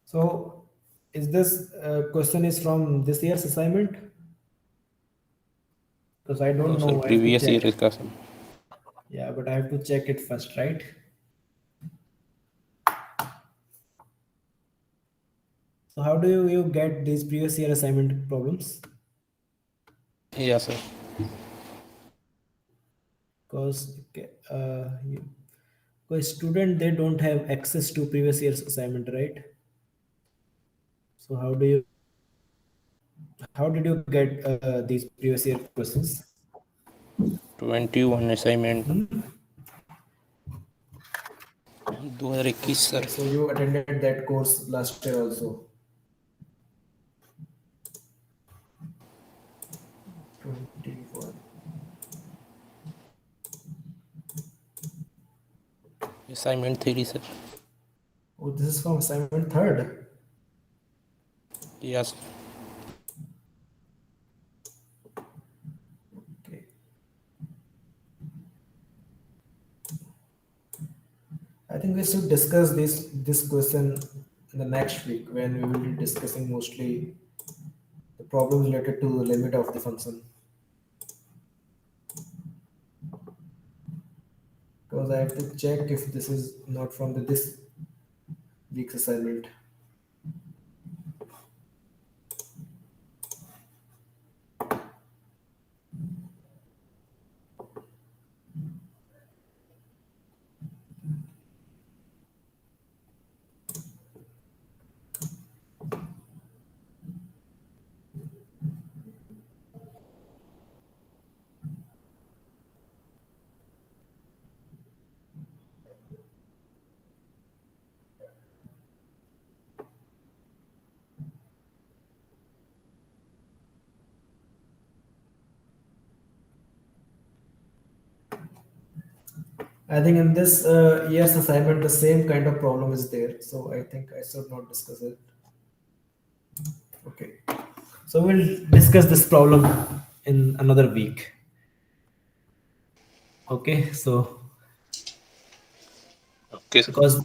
So is this question is from this year's assignment? Because I No, don't sir. know. I have to Previous year check. discussion. Yeah, but I have to check it first, right? So how do you get these previous year assignment problems? Yes, sir. Because because student, they don't have access to previous year's assignment, right? So how did you get these previous year questions? 21 assignment 2021 Okay, sir. so you attended that course last year also. 21. Assignment 3 sir. Oh, this is from assignment third. Yes. Okay. I think we should discuss this question in the next week when we will be discussing mostly the problems related to the limit of the function. Because I have to check if this is not from this week's assignment. I think in this year's assignment, the same kind of problem is there. So I think I should not discuss it. Okay. So we'll discuss this problem in another week. Okay. So Okay sir. because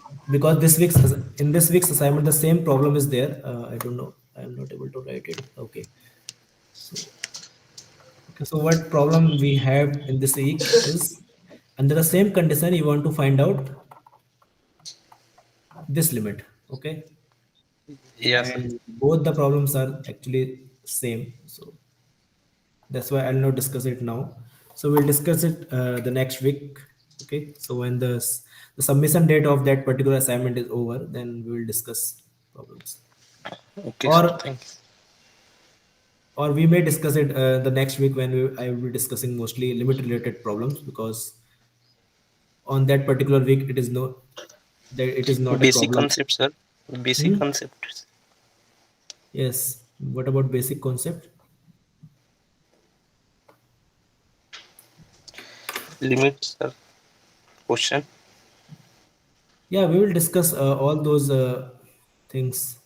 in this week's assignment, the same problem is there. I don't know. I'm not able to write it. Okay. So so what problem we have in this week is under the same condition you want to find out this limit. Okay. Yes sir. And both the problems are actually same. So that's why I'll not discuss it now. So we'll discuss it the next week. Okay. So when the submission date of that particular assignment is over, then we will discuss problems. Okay sir. Or Thank you. or we may discuss it the next week when I will be discussing mostly limit related problems, because on that particular week it is not a Basic problem. concept sir. Basic Hmm? concepts. Yes. What about basic concept? limits question. Yeah, we will discuss all those things,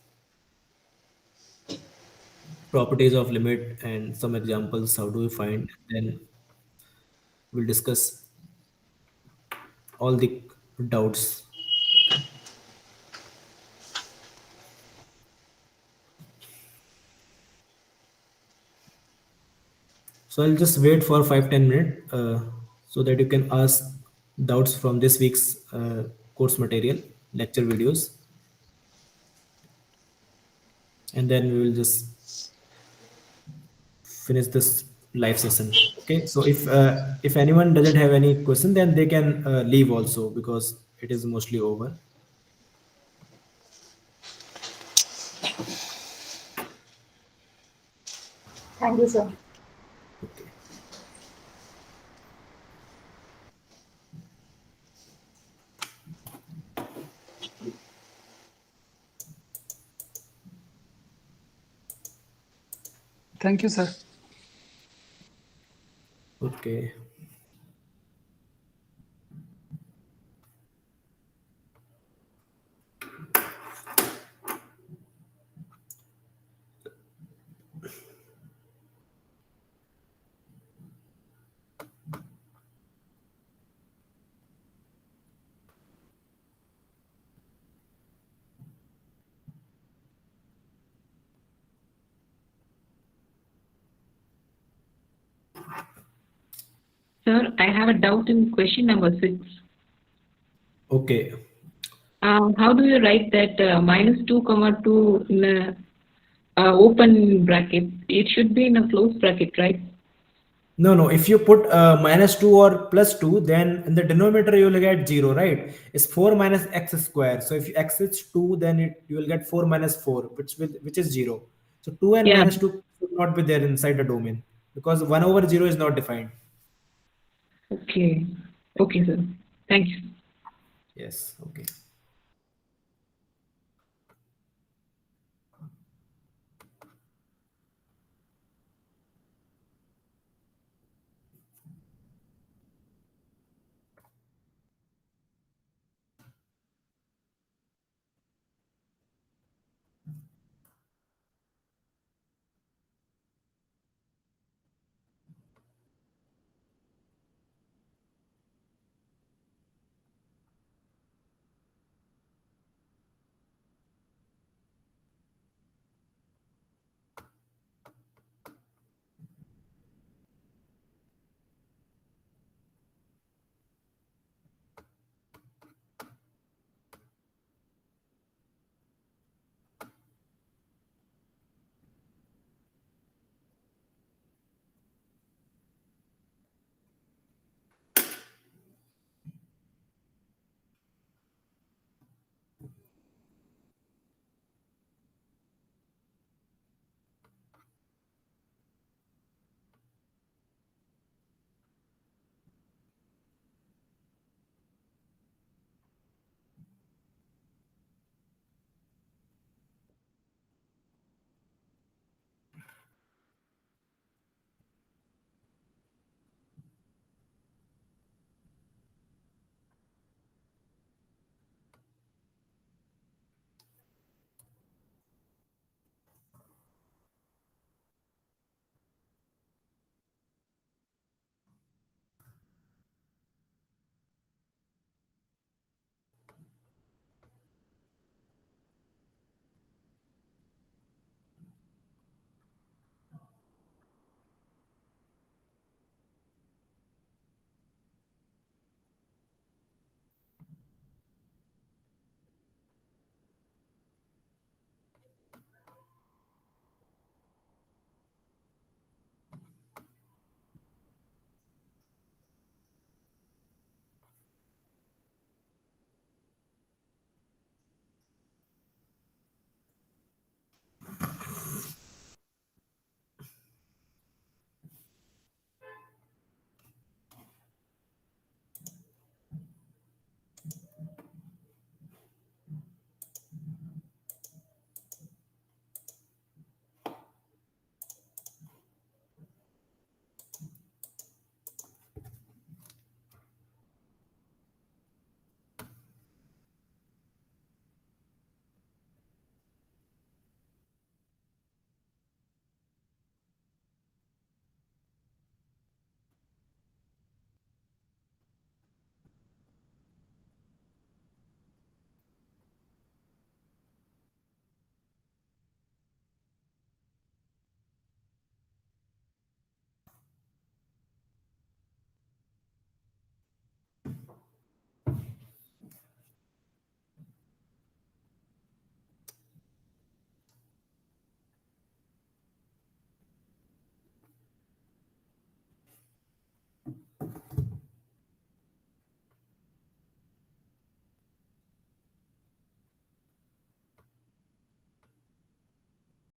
properties of limit, and some examples. How do we find? Then we'll discuss all the doubts. Okay. So I'll just wait for 5-10 minutes so that you can ask doubts from this week's course material, lecture videos, and then we will just finish this live session. Okay. So if anyone doesn't have any question, then they can leave also because it is mostly over. Thank you, sir. Okay. Thank you, sir. Okay. Sir, I have a doubt in question number 6. Okay. How do you write that -2, comma 2 in a open bracket? It should be in a closed bracket, right? No. If you put -2 or +2, then in the denominator you will get 0, right? It's 4 minus x square. So if x is 2, then you will get 4 minus 4, which is 0. So 2 and Yeah. -2 should not be there inside the domain because 1 over 0 is not defined. Okay. Okay, sir. Thank you. Yes. Okay.